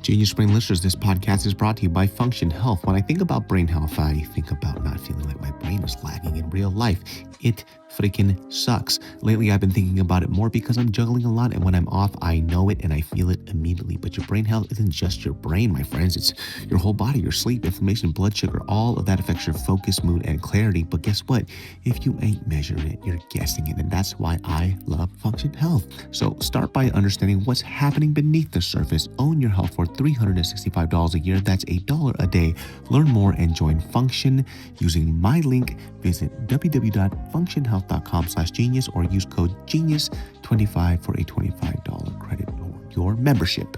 Genius Brain listeners, this podcast is brought to you by Function Health. When I think about brain health, I think about not feeling like my brain is lagging in real life. It freaking sucks. Lately, I've been thinking about it more because I'm juggling a lot, and when I'm off, I know it and I feel it immediately. But your brain health isn't just your brain, my friends. It's your whole body, your sleep, inflammation, blood sugar. All of that affects your focus, mood, and clarity. But guess what? If you ain't measuring it, you're guessing it, and that's why I love Function Health. So start by understanding what's happening beneath the surface. Own your health for $365 a year. That's $1 a day. Learn more and join Function using my link. Visit www.functionhealth.com/genius or use code GENIUS25 for a $25 credit toward your membership.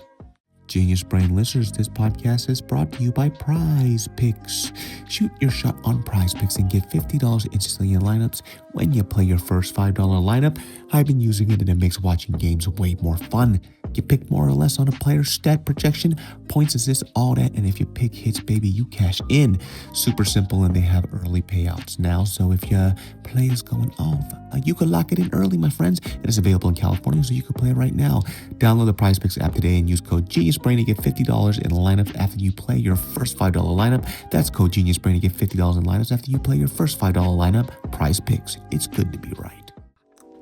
Genius Brain listeners, this podcast is brought to you by Prize Picks. Shoot your shot on Prize Picks and get $50 instantly in lineups when you play your first $5 lineup. I've been using it and it makes watching games way more fun. You pick more or less on a player's stat projection, points, assists, all that, and if your pick hits, baby, you cash in. Super simple, and they have early payouts now, so if your play is going off, you can lock it in early, my friends. It is available in California, so you can play right now. Download the Prize Picks app today and use code GeniusBrain to get $50 in lineups after you play your first $5 lineup. That's code GeniusBrain to get $50 in lineups after you play your first $5 lineup. Prize Picks. It's good to be right.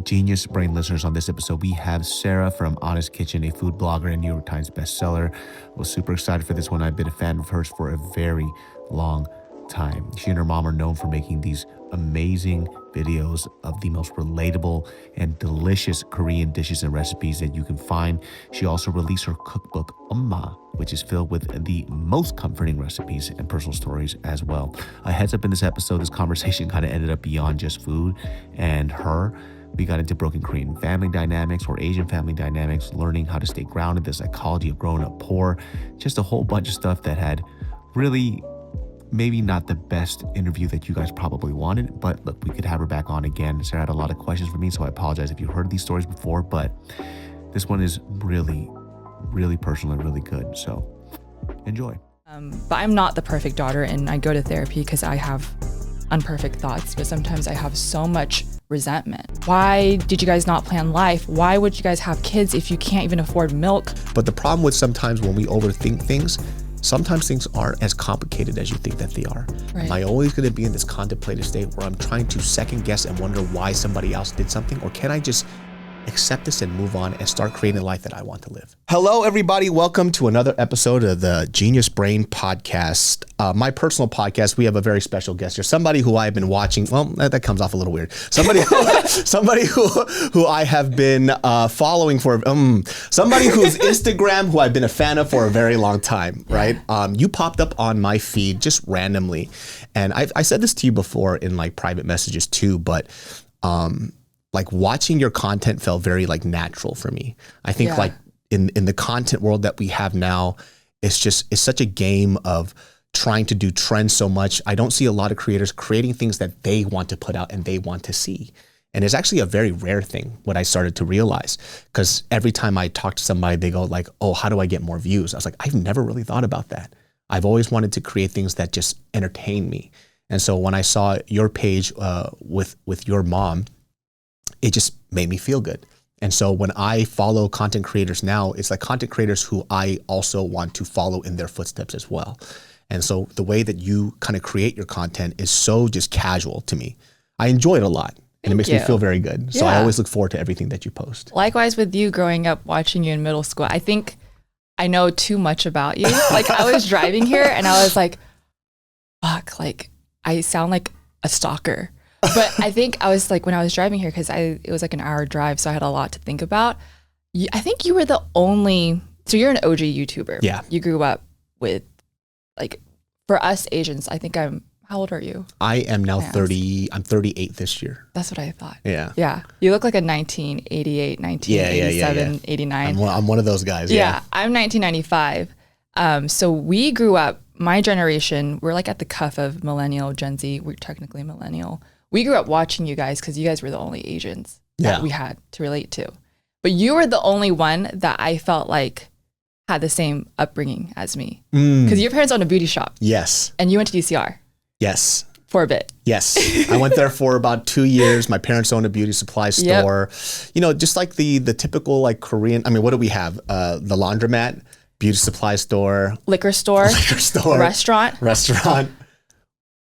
Genius Brain listeners, on this episode, we have Sarah from AhnestKitchen, a food blogger and New York Times bestseller. I was super excited for this one. I've been a fan of hers for a very long time. She and her mom are known for making these amazing videos of the most relatable and delicious Korean dishes and recipes that you can find. She also released her cookbook, Omma, which is filled with the most comforting recipes and personal stories as well. A heads up in this episode, this conversation kind of ended up beyond just food and her. We got into broken Korean family dynamics or Asian family dynamics, learning how to stay grounded, the psychology of growing up poor, just a whole bunch of stuff that had really maybe not the best interview that you guys probably wanted, but look, we could have her back on again. Sarah had a lot of questions for me, so I apologize if you heard these stories before, but this one is really, really personal and really good, so enjoy. But I'm not the perfect daughter, and I go to therapy because I have unperfect thoughts, but sometimes I have so much resentment. Why did you guys not plan life? Why would you guys have kids if you can't even afford milk? But the problem with sometimes when we overthink things, sometimes things aren't as complicated as you think that they are. Right. Am I always going to be in this contemplative state where I'm trying to second guess and wonder why somebody else did something? Or can I just accept this and move on and start creating a life that I want to live? Hello, everybody. Welcome to another episode of the Genius Brain podcast. My personal podcast. We have a very special guest here. Somebody who I've been watching. Well, that comes off a little weird. Somebody who I have been following for. Somebody whose Instagram who I've been a fan of for a very long time. Right. You popped up on my feed just randomly, and I said this to you before in like private messages too, but like watching your content felt very like natural for me. I think like in the content world that we have now, it's such a game of trying to do trends so much. I don't see a lot of creators creating things that they want to put out and they want to see. And it's actually a very rare thing, what I started to realize, because every time I talk to somebody, they go like, oh, how do I get more views? I was like, I've never really thought about that. I've always wanted to create things that just entertain me. And so when I saw your page with your mom, it just made me feel good. And so when I follow content creators now, it's like content creators who I also want to follow in their footsteps as well. And so the way that you kind of create your content is so just casual to me. I enjoy it a lot, and it makes me feel very good. So I always look forward to everything that you post. Likewise with you, growing up, watching you in middle school, I think I know too much about you. Like I was driving here and I was like, fuck, like I sound like a stalker. But I think I was like, when I was driving here, because it was like an hour drive, so I had a lot to think about. I think you were the only, so you're an OG YouTuber. Yeah. You grew up with, like, for us Asians, I think how old are you? I am now 30, I'm 38 this year. That's what I thought. Yeah. Yeah. You look like a 1988, 1987, 89. I'm one of those guys. Yeah. I'm 1995. So we grew up, my generation, we're like at the cuff of millennial, Gen Z. We're technically millennial. We grew up watching you guys because you guys were the only Asians that we had to relate to. But you were the only one that I felt like had the same upbringing as me. Because your parents owned a beauty shop. Yes. And you went to DCR. Yes. For a bit. Yes. I went there for about 2 years. My parents owned a beauty supply store. You know, just like the typical like Korean, I mean, what do we have? The laundromat. beauty supply store, liquor store, restaurant.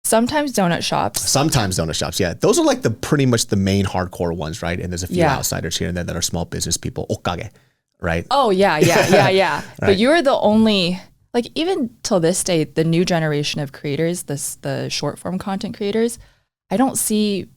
Sometimes donut shops. Yeah. Those are like the pretty much the main hardcore ones, right? And there's a few outsiders here and there that are small business people. Okage, right? Oh, yeah. Right. But you're the only, like even till this day, the new generation of creators, the short form content creators, I don't see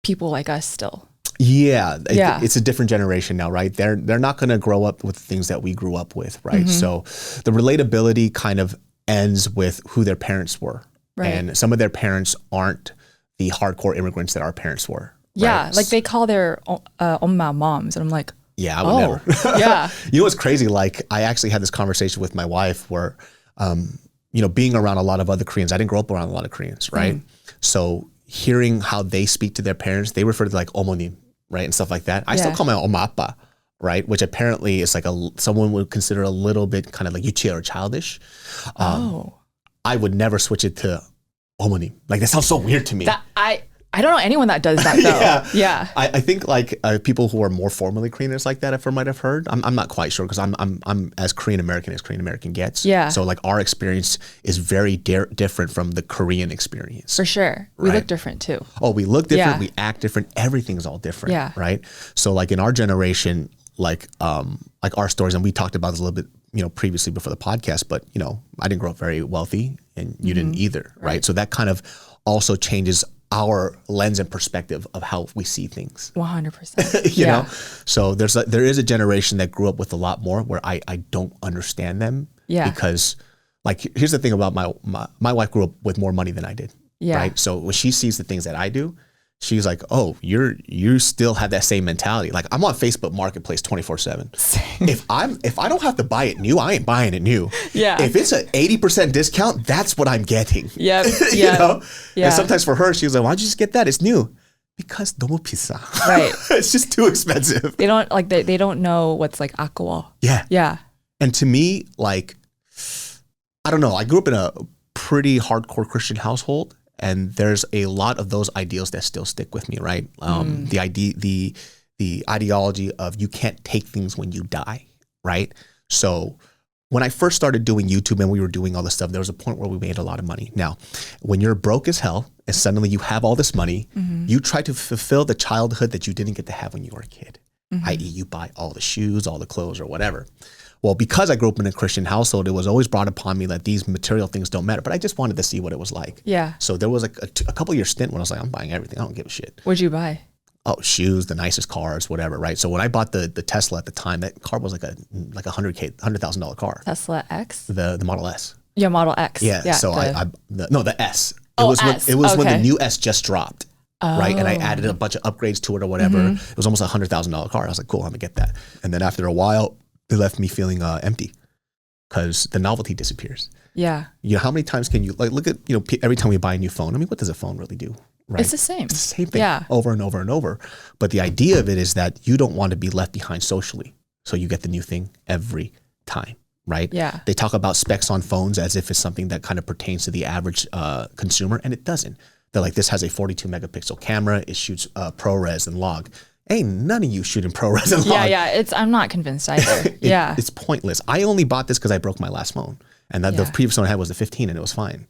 people like us still. Yeah. It's a different generation now, right? They're not going to grow up with the things that we grew up with, right? So the relatability kind of ends with who their parents were. Right. And some of their parents aren't the hardcore immigrants that our parents were. Yeah, right? like they call their 엄마 moms, and I'm like, yeah, I would never. Yeah. You know what's crazy? Like I actually had this conversation with my wife where, being around a lot of other Koreans, I didn't grow up around a lot of Koreans, right? So hearing how they speak to their parents, they refer to like 어머님, right, and stuff like that. I still call my 엄마 아빠, right, which apparently is like someone would consider a little bit kind of like 유치해 or childish. I would never switch it to 어머님. Like that sounds so weird to me. I don't know anyone that does that though. Yeah. I think like people who are more formally Korean like that, if I might have heard. I'm not quite sure because I'm as Korean American gets. Yeah. So like our experience is very different from the Korean experience. For sure. We look different too. Oh, we look different. We act different. Everything's all different. Yeah. Right. So like in our generation, like our stories, and we talked about this a little bit, previously before the podcast, but I didn't grow up very wealthy and you didn't either. Right. So that kind of also changes our lens and perspective of how we see things. 100%. you know? So there is a generation that grew up with a lot more where I don't understand them. Yeah. Because like, here's the thing about my wife grew up with more money than I did. Yeah. Right. So when she sees the things that I do, she's like, oh, you still have that same mentality. Like I'm on Facebook Marketplace 24/7. If I don't have to buy it new, I ain't buying it new. Yeah. If it's an 80% discount, that's what I'm getting. Yep. Yeah. And sometimes for her, she's like, why'd you just get that? It's new. Because 너무 비싸. Right. It's just too expensive. They don't like they don't know what's like aqua. Yeah. Yeah. And to me, like, I don't know. I grew up in a pretty hardcore Christian household. And there's a lot of those ideals that still stick with me, right? The ideology of you can't take things when you die, right? So when I first started doing YouTube and we were doing all this stuff, there was a point where we made a lot of money. Now, when you're broke as hell and suddenly you have all this money, you try to fulfill the childhood that you didn't get to have when you were a kid, i.e. you buy all the shoes, all the clothes or whatever. Well, because I grew up in a Christian household, it was always brought upon me that these material things don't matter. But I just wanted to see what it was like. Yeah. So there was like a couple year stint when I was like, I'm buying everything. I don't give a shit. What'd you buy? Oh, shoes, the nicest cars, whatever, right? So when I bought the Tesla at the time, that car was like $100,000 car. Tesla X? The Model S. Yeah, Model X. Yeah. So the S. It was when the new S just dropped. Right. And I added a bunch of upgrades to it or whatever. It was almost a $100,000 car. I was like, cool, I'm gonna get that. And then after a while, it left me feeling empty because the novelty disappears. Yeah. How many times can you look at, every time we buy a new phone, I mean, what does a phone really do? Right? It's the same. It's the same thing over and over and over. But the idea of it is that you don't want to be left behind socially. So you get the new thing every time. Right? Yeah. They talk about specs on phones as if it's something that kind of pertains to the average consumer, and it doesn't. They're like, this has a 42 megapixel camera. It shoots ProRes and log. Ain't none of you shooting ProRes and log. Yeah. I'm not convinced either. It's pointless. I only bought this because I broke my last phone. And the previous one I had was the 15 and it was fine.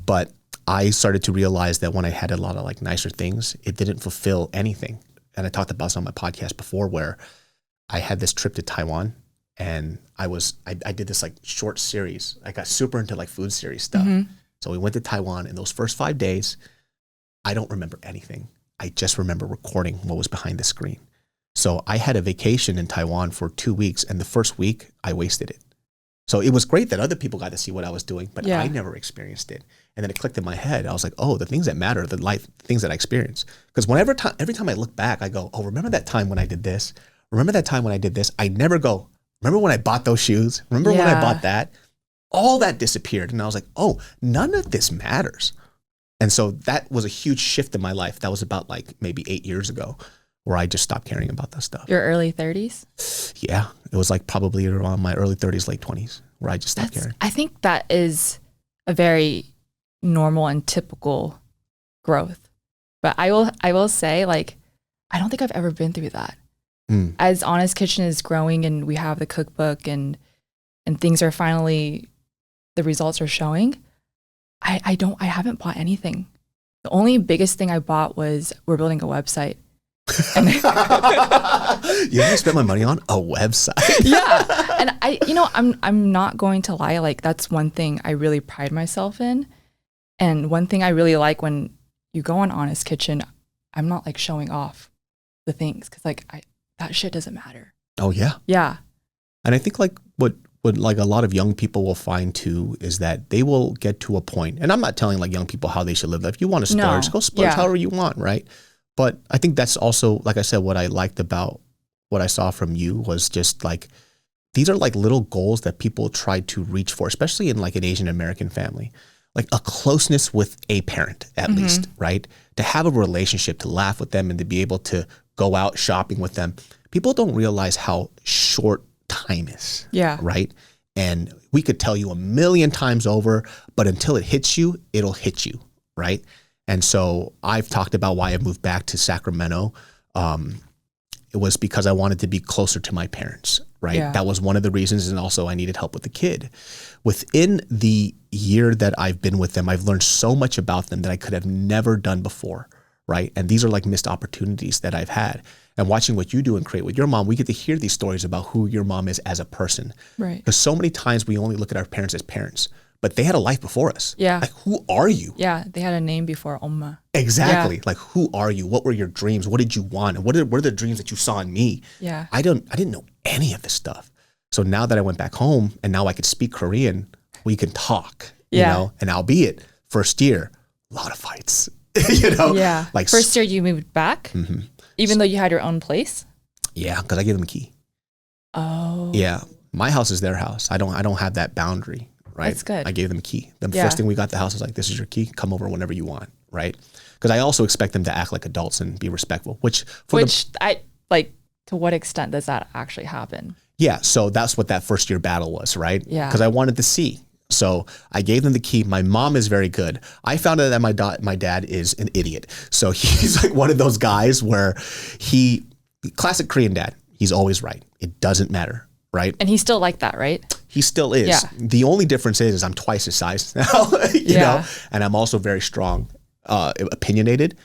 But I started to realize that when I had a lot of like nicer things, it didn't fulfill anything. And I talked about this on my podcast before where I had this trip to Taiwan and I did this like short series. I got super into like food series stuff. So we went to Taiwan and those first 5 days, I don't remember anything. I just remember recording what was behind the screen. So I had a vacation in Taiwan for 2 weeks and the first week I wasted it. So it was great that other people got to see what I was doing, but I never experienced it. And then it clicked in my head. I was like, oh, the things that matter are the life things that I experience. Because every time I look back, I go, oh, remember that time when I did this? Remember that time when I did this? I never go, remember when I bought those shoes? Remember when I bought that? All that disappeared. And I was like, oh, none of this matters. And so that was a huge shift in my life. That was about like maybe 8 years ago where I just stopped caring about that stuff. Your early 30s? Yeah. It was like probably around my early 30s, late 20s where I just stopped caring. I think that is a very normal and typical growth. But I will say, like, I don't think I've ever been through that. As Honest Kitchen is growing and we have the cookbook and and things are finally, the results are showing, I haven't bought anything. The only biggest thing I bought was we're building a website. And You know what I spent my money on? A website. yeah. And I'm not going to lie. Like, that's one thing I really pride myself in. And one thing I really like when you go on Honest Kitchen, I'm not like showing off the things. Cause like that shit doesn't matter. Oh yeah. Yeah. And I think like what like a lot of young people will find too is that they will get to a point, and I'm not telling like young people how they should live life. You want to splurge, go splurge however you want, right? But I think that's also, like I said, what I liked about what I saw from you was just like, these are like little goals that people try to reach for, especially in like an Asian American family, like a closeness with a parent at least, right? To have a relationship, to laugh with them and to be able to go out shopping with them. People don't realize how short time is, right? And we could tell you a million times over, but until it hits you, it'll hit you, right? And so I've talked about why I moved back to Sacramento. It was because I wanted to be closer to my parents, right? Yeah. That was one of the reasons. And also I needed help with the kid. Within the year that I've been with them, I've learned so much about them that I could have never done before, right? And these are like missed opportunities that I've had. And watching what you do and create with your mom, we get to hear these stories about who your mom is as a person. Right. Because so many times we only look at our parents as parents, but they had a life before us. Yeah. Like, who are you? Yeah. They had a name before Oma. Exactly. Yeah. Like, who are you? What were your dreams? What did you want? And what are the dreams that you saw in me? Yeah. I didn't know any of this stuff. So now that I went back home and now I could speak Korean, we can talk, you know, and albeit first year, a lot of fights, you know? Yeah. Like first year you moved back, even though you had your own place? Yeah. Cause I gave them a key. Oh. Yeah. My house is their house. I don't have that boundary. Right. That's good. I gave them a key. The first thing we got the house was like, this is your key. Come over whenever you want. Right. Because I also expect them to act like adults and be respectful, to what extent does that actually happen? Yeah. So that's what that first year battle was. Right. Yeah. Because I wanted to see. So I gave them the key. My mom is very good. I found out that my dad is an idiot. So he's like one of those guys where classic Korean dad, he's always right. It doesn't matter. Right. And he's still like that, right? He still is. Yeah. The only difference is I'm twice his size now, you know, and I'm also very strong, opinionated.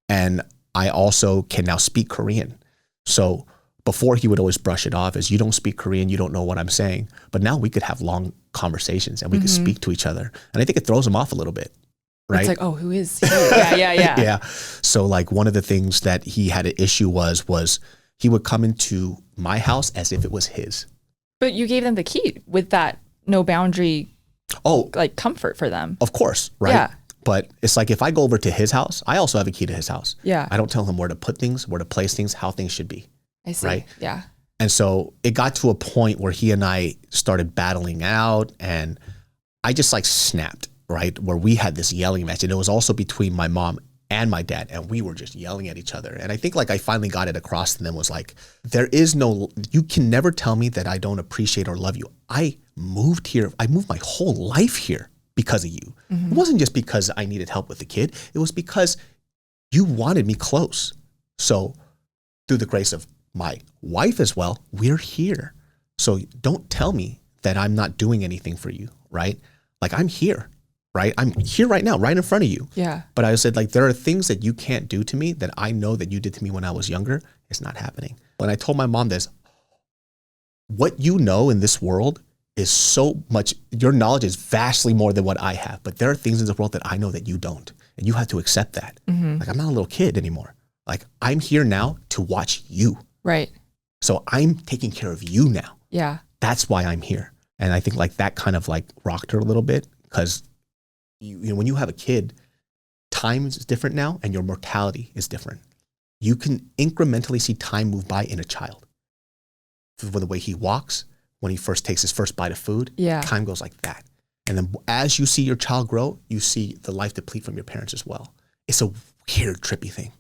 And I also can now speak Korean. So before he would always brush it off as, you don't speak Korean, you don't know what I'm saying. But now we could have long conversations and we could speak to each other. And I think it throws him off a little bit. Right. It's like, oh, who is he? Yeah. Yeah. So like one of the things that he had an issue was he would come into my house as if it was his. But you gave them the key with that no boundary, like comfort for them. Of course, right? Yeah. But it's like if I go over to his house, I also have a key to his house. Yeah. I don't tell him where to put things, where to place things, how things should be. I see. Right? Yeah. And so it got to a point where he and I started battling out and I just like snapped, right? Where we had this yelling match. And it was also between my mom and my dad, and we were just yelling at each other. And I think like I finally got it across to them was like, you can never tell me that I don't appreciate or love you. I moved here. I moved my whole life here because of you. It wasn't just because I needed help with the kid. It was because you wanted me close. So through the grace of my wife as well, we're here. So don't tell me that I'm not doing anything for you, right? Like I'm here. Right? I'm here right now, right in front of you. Yeah. But I said, like, there are things that you can't do to me that I know that you did to me when I was younger. It's not happening. When I told my mom this, what you know in this world is so much, your knowledge is vastly more than what I have. But there are things in this world that I know that you don't. And you have to accept that. Like, I'm not a little kid anymore. Like, I'm here now to watch you. Right. So I'm taking care of you now. Yeah. That's why I'm here. And I think like that kind of like rocked her a little bit because you know, when you have a kid, time is different now and your mortality is different. You can incrementally see time move by in a child. For the way he walks, when he first takes his first bite of food, time goes like that. And then as you see your child grow, you see the life deplete from your parents as well. It's a weird, trippy thing,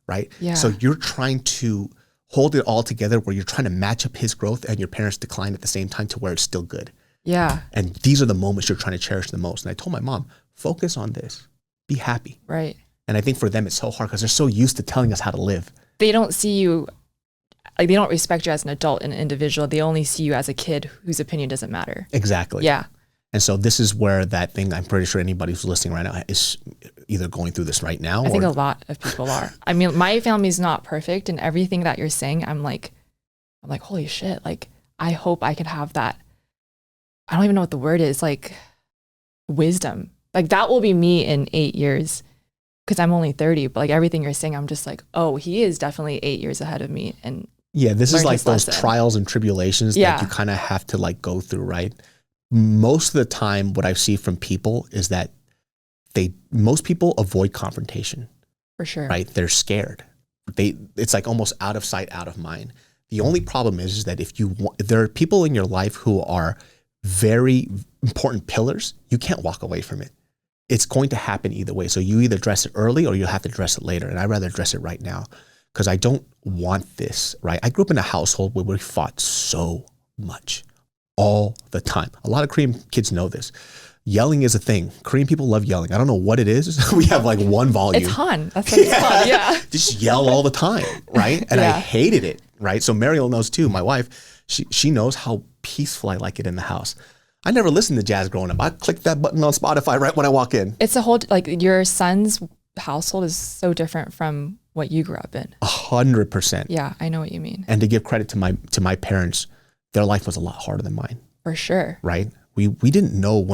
right? Yeah. So you're trying to hold it all together where you're trying to match up his growth and your parents' decline at the same time to where it's still good. Yeah. And these are the moments you're trying to cherish the most. And I told my mom, focus on this. Be happy. Right. And I think for them, it's so hard because they're so used to telling us how to live. They don't see you like they don't respect you as an adult and an individual. They only see you as a kid whose opinion doesn't matter. Exactly. Yeah. And so this is where that thing, I'm pretty sure anybody who's listening right now is either going through this right now. I think a lot of people are. I mean, my family's not perfect, and everything that you're saying, I'm like, holy shit. Like, I hope I could have that. I don't even know what the word is, like wisdom. Like that will be me in 8 years because I'm only 30, but like everything you're saying, I'm just like, oh, he is definitely 8 years ahead of me. And yeah, this is like those trials and tribulations that you kind of have to like go through, right? Most of the time, what I see from people is that most people avoid confrontation. For sure. Right? They're scared. It's like almost out of sight, out of mind. The only problem is that if there are people in your life who are very important pillars, you can't walk away from it. It's going to happen either way. So you either address it early or you'll have to address it later. And I'd rather address it right now because I don't want this, right? I grew up in a household where we fought so much all the time. A lot of Korean kids know this. Yelling is a thing. Korean people love yelling. I don't know what it is. We have like one volume. It's Han. That's what it's called. Yeah. Just yell all the time, right? And I hated it, right? So Mariel knows too. My wife, she knows how peaceful I like it in the house. I never listened to jazz growing up. I clicked that button on Spotify right when I walk in. It's a whole, like your son's household is so different from what you grew up in. 100%. Yeah, I know what you mean. And to give credit to my parents, their life was a lot harder than mine. For sure. Right? We didn't know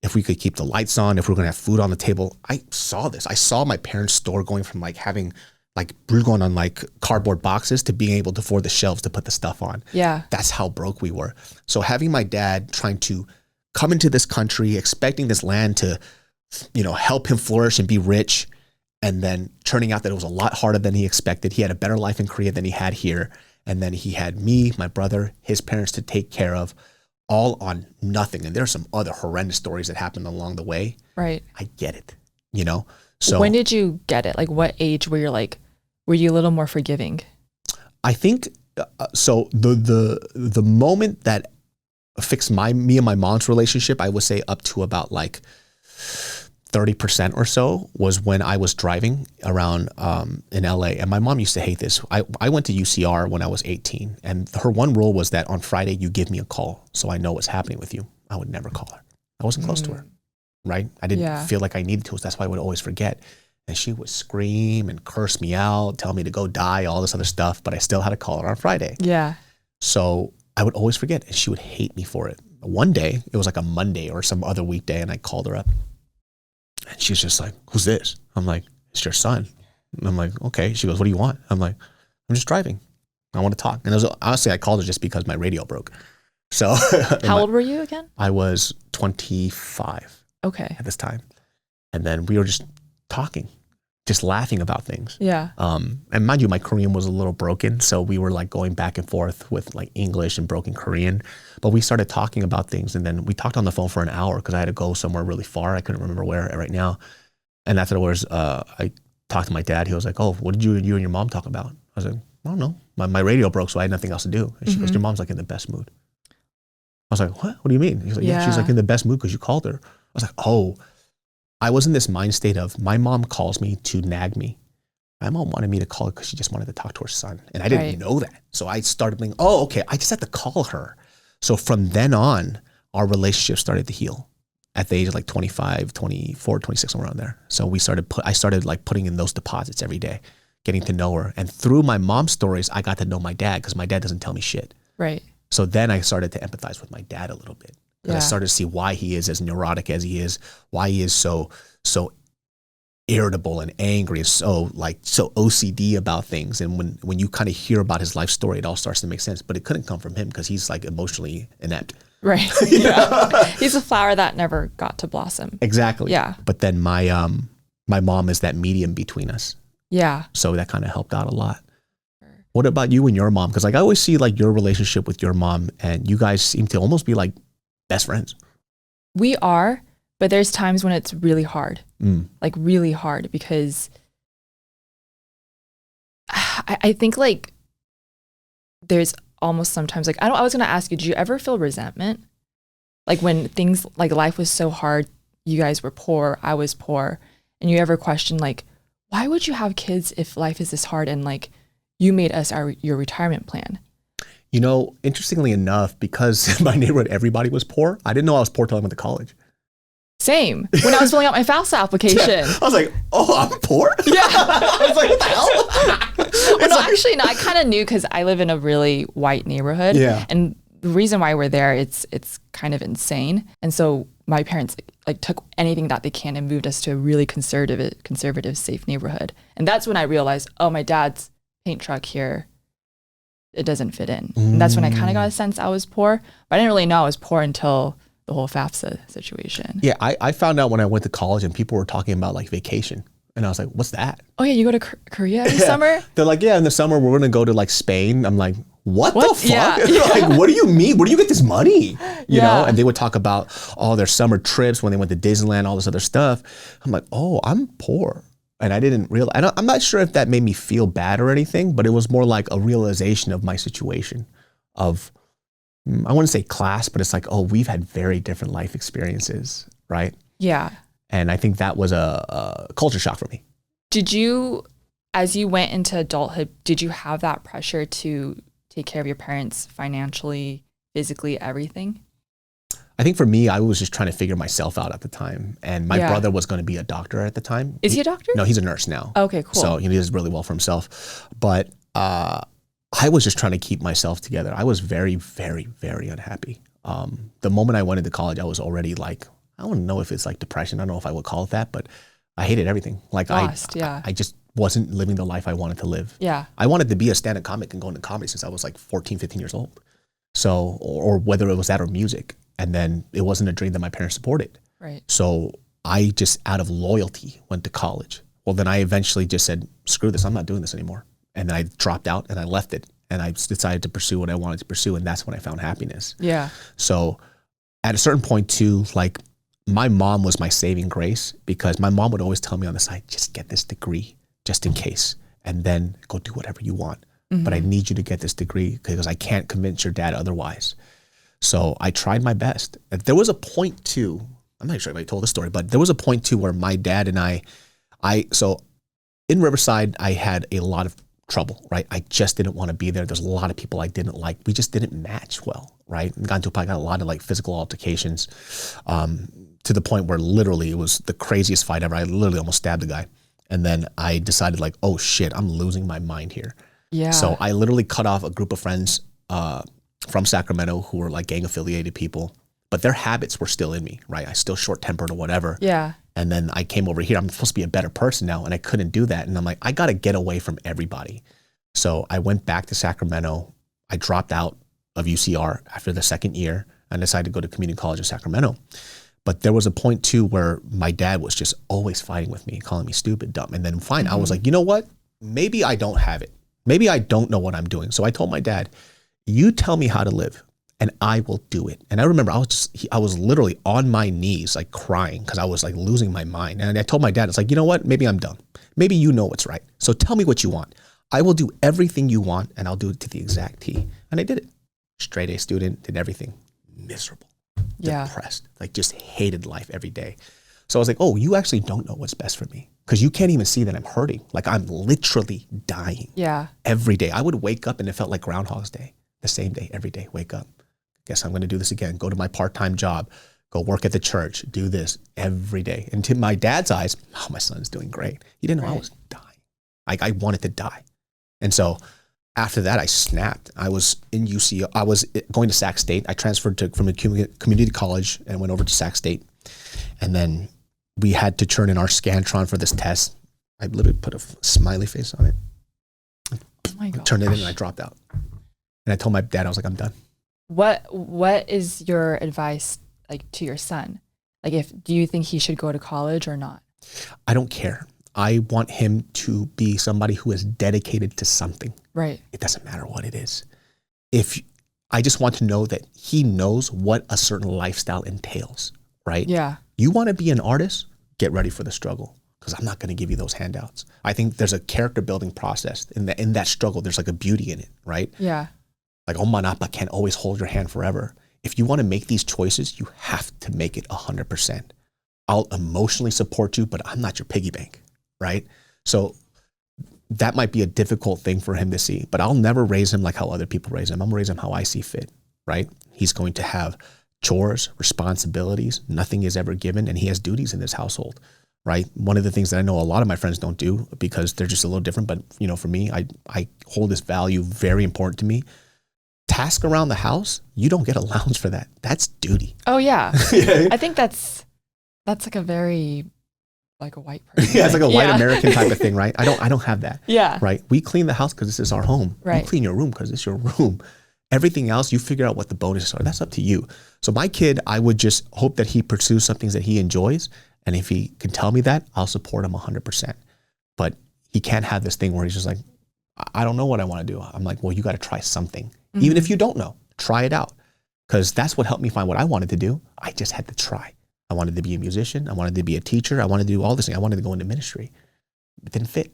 if we could keep the lights on, if we were going to have food on the table. I saw this. I saw my parents' store going from like having like brugon on like cardboard boxes to being able to afford the shelves to put the stuff on. Yeah. That's how broke we were. So having my dad trying to come into this country, expecting this land to, help him flourish and be rich, and then turning out that it was a lot harder than he expected. He had a better life in Korea than he had here. And then he had me, my brother, his parents to take care of, all on nothing. And there's some other horrendous stories that happened along the way. Right. I get it, So when did you get it? Like what age were you a little more forgiving? I think, so the moment that fixed me and my mom's relationship, I would say up to about like 30% or so was when I was driving around in LA. And my mom used to hate this. I went to UCR when I was 18. And her one rule was that on Friday, you give me a call so I know what's happening with you. I would never call her. I wasn't close to her, right? I didn't feel like I needed to. So that's why I would always forget. And she would scream and curse me out, tell me to go die, all this other stuff. But I still had to call her on Friday. Yeah. So I would always forget. And she would hate me for it. One day, it was like a Monday or some other weekday. And I called her up. And she's just like, who's this? I'm like, it's your son. And I'm like, okay. She goes, what do you want? I'm like, I'm just driving. I want to talk. And honestly, I called her just because my radio broke. So how old were you again? I was 25. Okay. At this time. And then we were just talking, just laughing about things. Yeah. And mind you, my Korean was a little broken. So we were like going back and forth with like English and broken Korean. But we started talking about things. And then we talked on the phone for an hour because I had to go somewhere really far. I couldn't remember where right now. And afterwards, I talked to my dad. He was like, oh, what did you and your mom talk about? I was like, I don't know. My radio broke, so I had nothing else to do. And she goes, your mom's like in the best mood. I was like, what do you mean? He's like, yeah, she's like in the best mood because you called her. I was like, oh. I was in this mind state of my mom calls me to nag me. My mom wanted me to call her because she just wanted to talk to her son. And I didn't know that. So I started thinking, oh, okay, I just had to call her. So from then on, our relationship started to heal at the age of like 25, 24, 26, somewhere around there. So I started like putting in those deposits every day, getting to know her. And through my mom's stories, I got to know my dad because my dad doesn't tell me shit. Right. So then I started to empathize with my dad a little bit. Because I started to see why he is as neurotic as he is, why he is so irritable and angry and so OCD about things. And when you kind of hear about his life story, it all starts to make sense. But it couldn't come from him because he's like emotionally inept. Right. Yeah. He's a flower that never got to blossom. Exactly. Yeah. But then my mom is that medium between us. Yeah. So that kind of helped out a lot. What about you and your mom? Because like I always see like your relationship with your mom, and you guys seem to almost be like best friends. We are, but there's times when it's really hard, like really hard, because I think like there's almost sometimes like, I was going to ask you, did you ever feel resentment? Like when things like life was so hard, you guys were poor, I was poor, and you ever question like, why would you have kids if life is this hard and like you made us your retirement plan. You know, interestingly enough, because in my neighborhood, everybody was poor, I didn't know I was poor till I went to college. Same. When I was filling out my FAFSA application. Yeah. I was like, oh, I'm poor? Yeah. I was like, what the hell? Well, no, actually, no, I kind of knew because I live in a really white neighborhood. Yeah. And the reason why we're there, it's kind of insane. And so my parents like took anything that they can and moved us to a really conservative, safe neighborhood. And that's when I realized, oh, my dad's paint truck here, it doesn't fit in. And that's when I kind of got a sense I was poor. But I didn't really know I was poor until the whole FAFSA situation. Yeah, I found out when I went to college and people were talking about like vacation. And I was like, what's that? Oh yeah, you go to Korea every summer? They're like, yeah, in the summer we're going to go to like Spain. I'm like, what the fuck? Yeah. Like, what do you mean? Where do you get this money? You know? Yeah. And they would talk about all their summer trips when they went to Disneyland, all this other stuff. I'm like, oh, I'm poor. And I didn't realize, I'm not sure if that made me feel bad or anything, but it was more like a realization of my situation of, I wouldn't say class, but it's like, oh, we've had very different life experiences, right? Yeah. And I think that was a culture shock for me. Did you, as you went into adulthood, did you have that pressure to take care of your parents financially, physically, everything? I think for me, I was just trying to figure myself out at the time. And my brother was going to be a doctor at the time. Is he a doctor? No, he's a nurse now. Okay, cool. So he does really well for himself. But I was just trying to keep myself together. I was very, very, very unhappy. The moment I went into college, I was already like, I don't know if it's like depression. I don't know if I would call it that, but I hated everything. Like Lost, I just wasn't living the life I wanted to live. Yeah. I wanted to be a stand-up comic and go into comedy since I was like 14, 15 years old. So, or whether it was that or music. And then it wasn't a dream that my parents supported. Right. So I just, out of loyalty, went to college. Well, then I eventually just said, screw this, I'm not doing this anymore. And then I dropped out and I left it. And I decided to pursue what I wanted to pursue. And that's when I found happiness. Yeah. So at a certain point too, like my mom was my saving grace because my mom would always tell me on the side, just get this degree just in case. And then go do whatever you want. Mm-hmm. But I need you to get this degree because I can't convince your dad otherwise. So I tried my best. There was a point too, I'm not sure if I told this story, but there was a point too where my dad and so in Riverside, I had a lot of trouble, right? I just didn't want to be there. There's a lot of people I didn't like. We just didn't match well, right? And got into a point, I got a lot of like physical altercations to the point where literally it was the craziest fight ever. I literally almost stabbed a guy. And then I decided like, oh shit, I'm losing my mind here. Yeah. So I literally cut off a group of friends from Sacramento who were like gang affiliated people, but their habits were still in me, right? I still short tempered or whatever. Yeah. And then I came over here. I'm supposed to be a better person now, and I couldn't do that. And I'm like, I got to get away from everybody. So I went back to Sacramento. I dropped out of UCR after the second year and decided to go to community college in Sacramento. But there was a point too where my dad was just always fighting with me, calling me stupid, dumb. And then fine, I was like, you know what? Maybe I don't have it. Maybe I don't know what I'm doing. So I told my dad, you tell me how to live and I will do it. And I remember I was literally on my knees, like crying because I was like losing my mind. And I told my dad, it's like, you know what? Maybe I'm dumb. Maybe you know what's right. So tell me what you want. I will do everything you want and I'll do it to the exact T. And I did it. Straight A student, did everything. Miserable. Yeah. Depressed. Like just hated life every day. So I was like, oh, you actually don't know what's best for me because you can't even see that I'm hurting. Like I'm literally dying. Yeah. Every day. I would wake up and it felt like Groundhog's Day. The same day, every day, wake up. Guess I'm going to do this again. Go to my part-time job. Go work at the church. Do this every day. And to my dad's eyes, oh, my son's doing great. He didn't know I was dying. Like I wanted to die. And so after that, I snapped. I was in UC. I was going to Sac State. I transferred from a community college and went over to Sac State. And then we had to turn in our Scantron for this test. I literally put a smiley face on it. Oh my God. Turned it in and I dropped out. And I told my dad, I was like, I'm done. What is your advice like to your son? Like do you think he should go to college or not? I don't care. I want him to be somebody who is dedicated to something. Right. It doesn't matter what it is. I just want to know that he knows what a certain lifestyle entails, right? Yeah. You want to be an artist? Get ready for the struggle because I'm not going to give you those handouts. I think there's a character building process in that struggle. There's like a beauty in it, right? Yeah. Like, oh, manapa can't always hold your hand forever. If you want to make these choices, you have to make it 100%. I'll emotionally support you, but I'm not your piggy bank, right? So that might be a difficult thing for him to see, but I'll never raise him like how other people raise him. I'm gonna raise him how I see fit, right? He's going to have chores, responsibilities. Nothing is ever given, and he has duties in this household, right? One of the things that I know a lot of my friends don't do because they're just a little different, but you know, for me, I hold this value very important to me. Task around the house, you don't get allowance for that. That's duty. Oh yeah. I think that's like a very like a white person. Yeah, it's like a white American type of thing, right? I don't have that. Yeah. Right. We clean the house because this is our home. Right. You clean your room because it's your room. Everything else, you figure out what the bonuses are. That's up to you. So my kid, I would just hope that he pursues some things that he enjoys. And if he can tell me that, I'll support him 100%. But he can't have this thing where he's just like, I don't know what I want to do. I'm like, well, you got to try something. Even if you don't know, try it out. Because that's what helped me find what I wanted to do. I just had to try. I wanted to be a musician. I wanted to be a teacher. I wanted to do all this thing. I wanted to go into ministry. It didn't fit.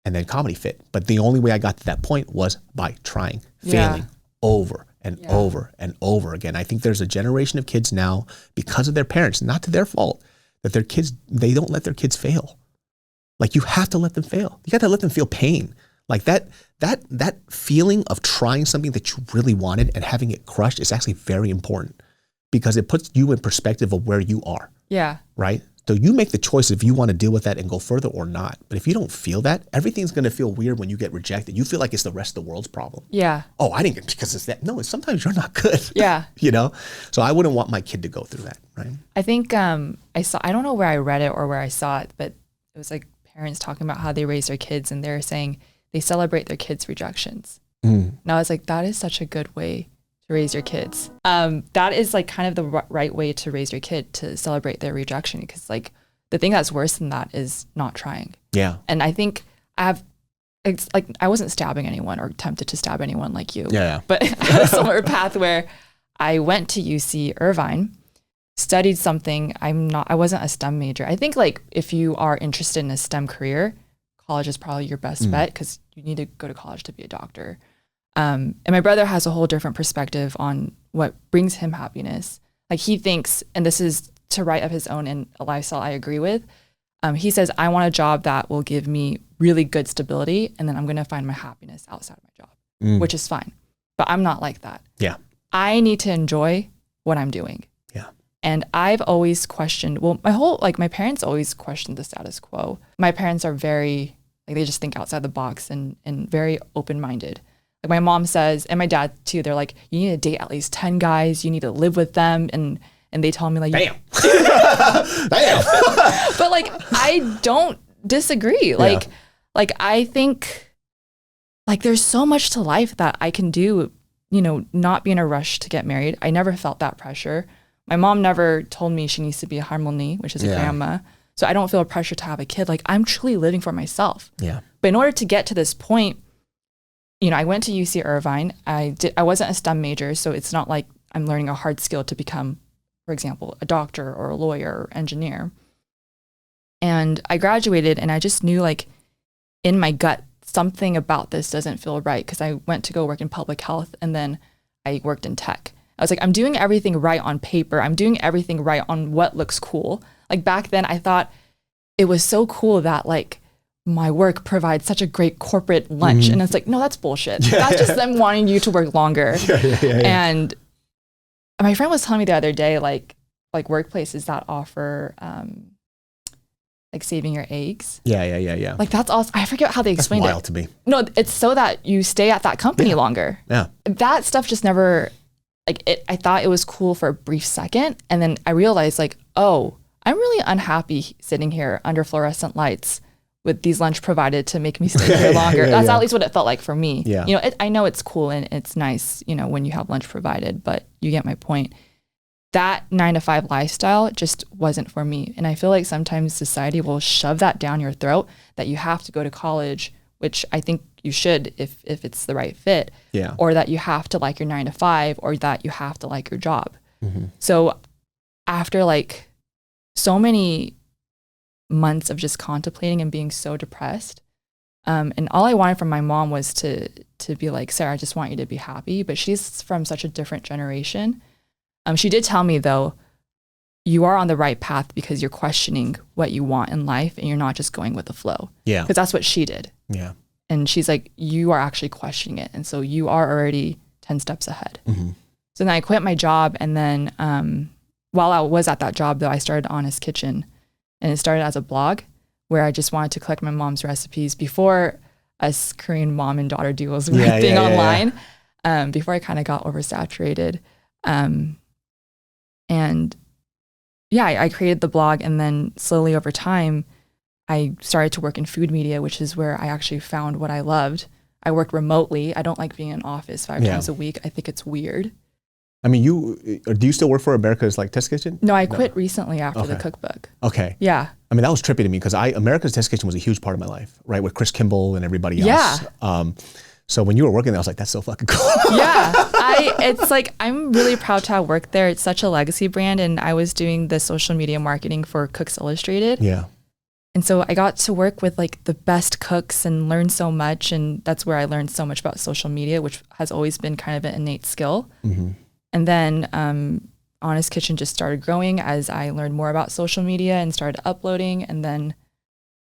And then comedy fit. But the only way I got to that point was by trying, failing over and over and over again. I think there's a generation of kids now, because of their parents, not to their fault, that their kids, they don't let their kids fail. Like you have to let them fail. You got to let them feel pain. Like that feeling of trying something that you really wanted and having it crushed is actually very important because it puts you in perspective of where you are. Yeah. Right? So you make the choice if you want to deal with that and go further or not. But if you don't feel that, everything's going to feel weird when you get rejected. You feel like it's the rest of the world's problem. Yeah. Oh, I didn't get because it's that. No, sometimes you're not good. Yeah. You know? So I wouldn't want my kid to go through that, right? I think I don't know where I read it or where I saw it, but it was like parents talking about how they raise their kids and they're saying they celebrate their kids' rejections. And I was like, that is such a good way to raise your kids. That is like kind of the right way to raise your kid, to celebrate their rejection, because like the thing that's worse than that is not trying. Yeah. And I think it's like I wasn't stabbing anyone or tempted to stab anyone like you. Yeah. But I had a similar path where I went to UC Irvine, studied something. I wasn't a STEM major. I think like if you are interested in a STEM career, college is probably your best bet because you need to go to college to be a doctor. And my brother has a whole different perspective on what brings him happiness. Like he thinks, and this is to right of his own and a lifestyle I agree with. He says, I want a job that will give me really good stability, and then I'm going to find my happiness outside of my job, which is fine. But I'm not like that. Yeah. I need to enjoy what I'm doing. Yeah. And I've always questioned, my parents always questioned the status quo. My parents are very, like they just think outside the box and very open-minded. Like my mom says, and my dad too, they're like, you need to date at least 10 guys. You need to live with them. And they tell me like, damn. Damn. But like, I don't disagree. Like I think like there's so much to life that I can do, you know, not be in a rush to get married. I never felt that pressure. My mom never told me she needs to be a harmony, which is a grandma. So I don't feel pressure to have a kid. Like I'm truly living for myself. Yeah. But in order to get to this point, you know, I went to UC Irvine. I wasn't a STEM major, so it's not like I'm learning a hard skill to become, for example, a doctor or a lawyer or engineer. And I graduated and I just knew like in my gut, something about this doesn't feel right, because I went to go work in public health and then I worked in tech. I was like, I'm doing everything right on paper. I'm doing everything right on what looks cool. Like back then I thought it was so cool that like my work provides such a great corporate lunch. And it's like, no, that's bullshit. That's just them wanting you to work longer. And my friend was telling me the other day, like workplaces that offer like saving your eggs. Yeah. Like that's also, I forget how they explained it. That's wild to me. No, it's so that you stay at that company longer. Yeah. That stuff just never, I thought it was cool for a brief second. And then I realized like, oh, I'm really unhappy sitting here under fluorescent lights with these lunch provided to make me stay here longer. That's at least what it felt like for me. Yeah. You know, I know it's cool and it's nice, you know, when you have lunch provided, but you get my point. That 9-to-5 lifestyle just wasn't for me. And I feel like sometimes society will shove that down your throat that you have to go to college, which I think you should if it's the right fit. Yeah. Or that you have to like your 9-to-5, or that you have to like your job. So after like so many months of just contemplating and being so depressed, and all I wanted from my mom was to be like, Sarah, I just want you to be happy. But she's from such a different generation. She did tell me though, you are on the right path because you're questioning what you want in life and you're not just going with the flow. Yeah. Because that's what she did. Yeah. And she's like, you are actually questioning it. And so you are already 10 steps ahead. Mm-hmm. So then I quit my job. And then while I was at that job, though, I started AhnestKitchen. And it started as a blog where I just wanted to collect my mom's recipes before us Korean mom and daughter duos were a thing online. Before I kind of got oversaturated. I created the blog, and then slowly over time, I started to work in food media, which is where I actually found what I loved. I worked remotely. I don't like being in an office 5 times a week. I think it's weird. I mean, do you still work for America's Test Kitchen? No, I quit recently after the cookbook. Okay. Yeah. I mean, that was trippy to me because America's Test Kitchen was a huge part of my life, right? With Chris Kimball and everybody else. Yeah. So when you were working there, I was like, that's so fucking cool. Yeah. It's like, I'm really proud to have worked there. It's such a legacy brand. And I was doing the social media marketing for Cooks Illustrated. Yeah. And so I got to work with like the best cooks and learn so much. And that's where I learned so much about social media, which has always been kind of an innate skill. Mm-hmm. And then AhnestKitchen just started growing as I learned more about social media and started uploading. And then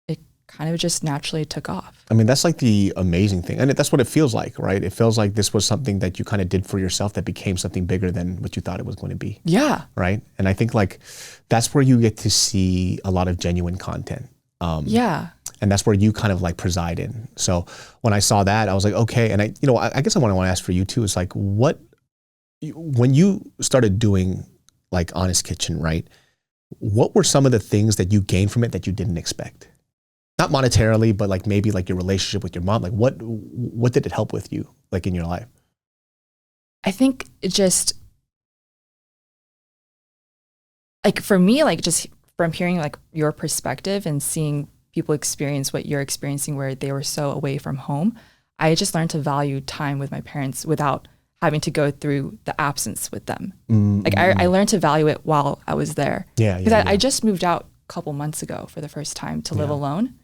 it kind of just naturally took off. I mean, that's like the amazing thing. And that's what it feels like, right? It feels like this was something that you kind of did for yourself that became something bigger than what you thought it was going to be. Yeah. Right? And I think like that's where you get to see a lot of genuine content. Yeah. And that's where you kind of like preside in. So when I saw that, I was like, okay. And I guess I want to ask for you too, is like when you started doing like AhnestKitchen, right? What were some of the things that you gained from it that you didn't expect? Not monetarily, but like maybe like your relationship with your mom. Like what did it help with you like in your life? I think it just like for me, like just from hearing like your perspective and seeing people experience what you're experiencing where they were so away from home, I just learned to value time with my parents without having to go through the absence with them. Mm-hmm. Like I learned to value it while I was there. Yeah. Because I just moved out a couple months ago for the first time to live alone.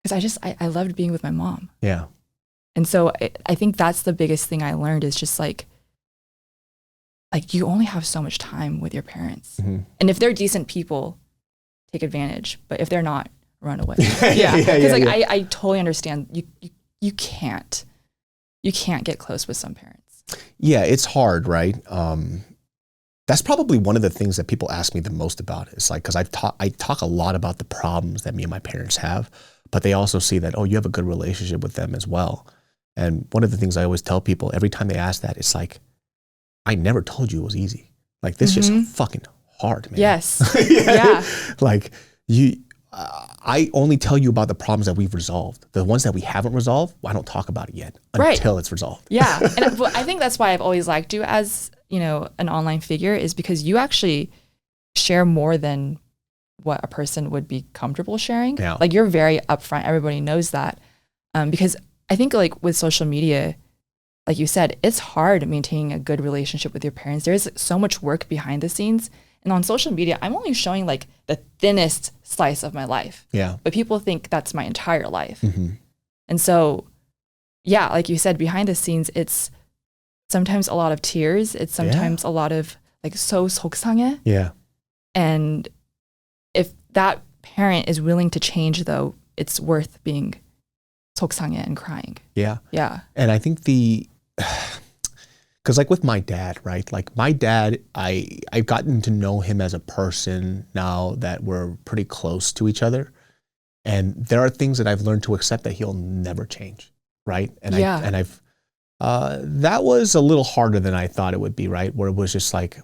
Because I loved being with my mom. Yeah. And so I think that's the biggest thing I learned is just like you only have so much time with your parents. Mm-hmm. And if they're decent people, take advantage. But if they're not, run away. Yeah. Because I totally understand you can't get close with some parents. Yeah, it's hard, right? That's probably one of the things that people ask me the most about. It's like, because I talk a lot about the problems that me and my parents have, but they also see that, oh, you have a good relationship with them as well. And one of the things I always tell people every time they ask that, it's like, I never told you it was easy. Like this is just fucking hard, man. Yes. Yeah. Like I only tell you about the problems that we've resolved. The ones that we haven't resolved, I don't talk about it yet until it's resolved. Yeah. And I think that's why I've always liked you as, an online figure is because you actually share more than what a person would be comfortable sharing. Yeah. Like you're very upfront. Everybody knows that. Because I think like with social media, like you said, it's hard maintaining a good relationship with your parents. There's so much work behind the scenes. And on social media, I'm only showing like the thinnest slice of my life. Yeah. But people think that's my entire life. Mm-hmm. And so, yeah, like you said, behind the scenes, it's sometimes a lot of tears. It's sometimes a lot of like so 속상해. Yeah. And if that parent is willing to change though, it's worth being 속상해 and crying. Yeah. Yeah. And I think because like with my dad, right? Like my dad, I've gotten to know him as a person now that we're pretty close to each other. And there are things that I've learned to accept that he'll never change, right? And I've that was a little harder than I thought it would be, right? Where it was just like,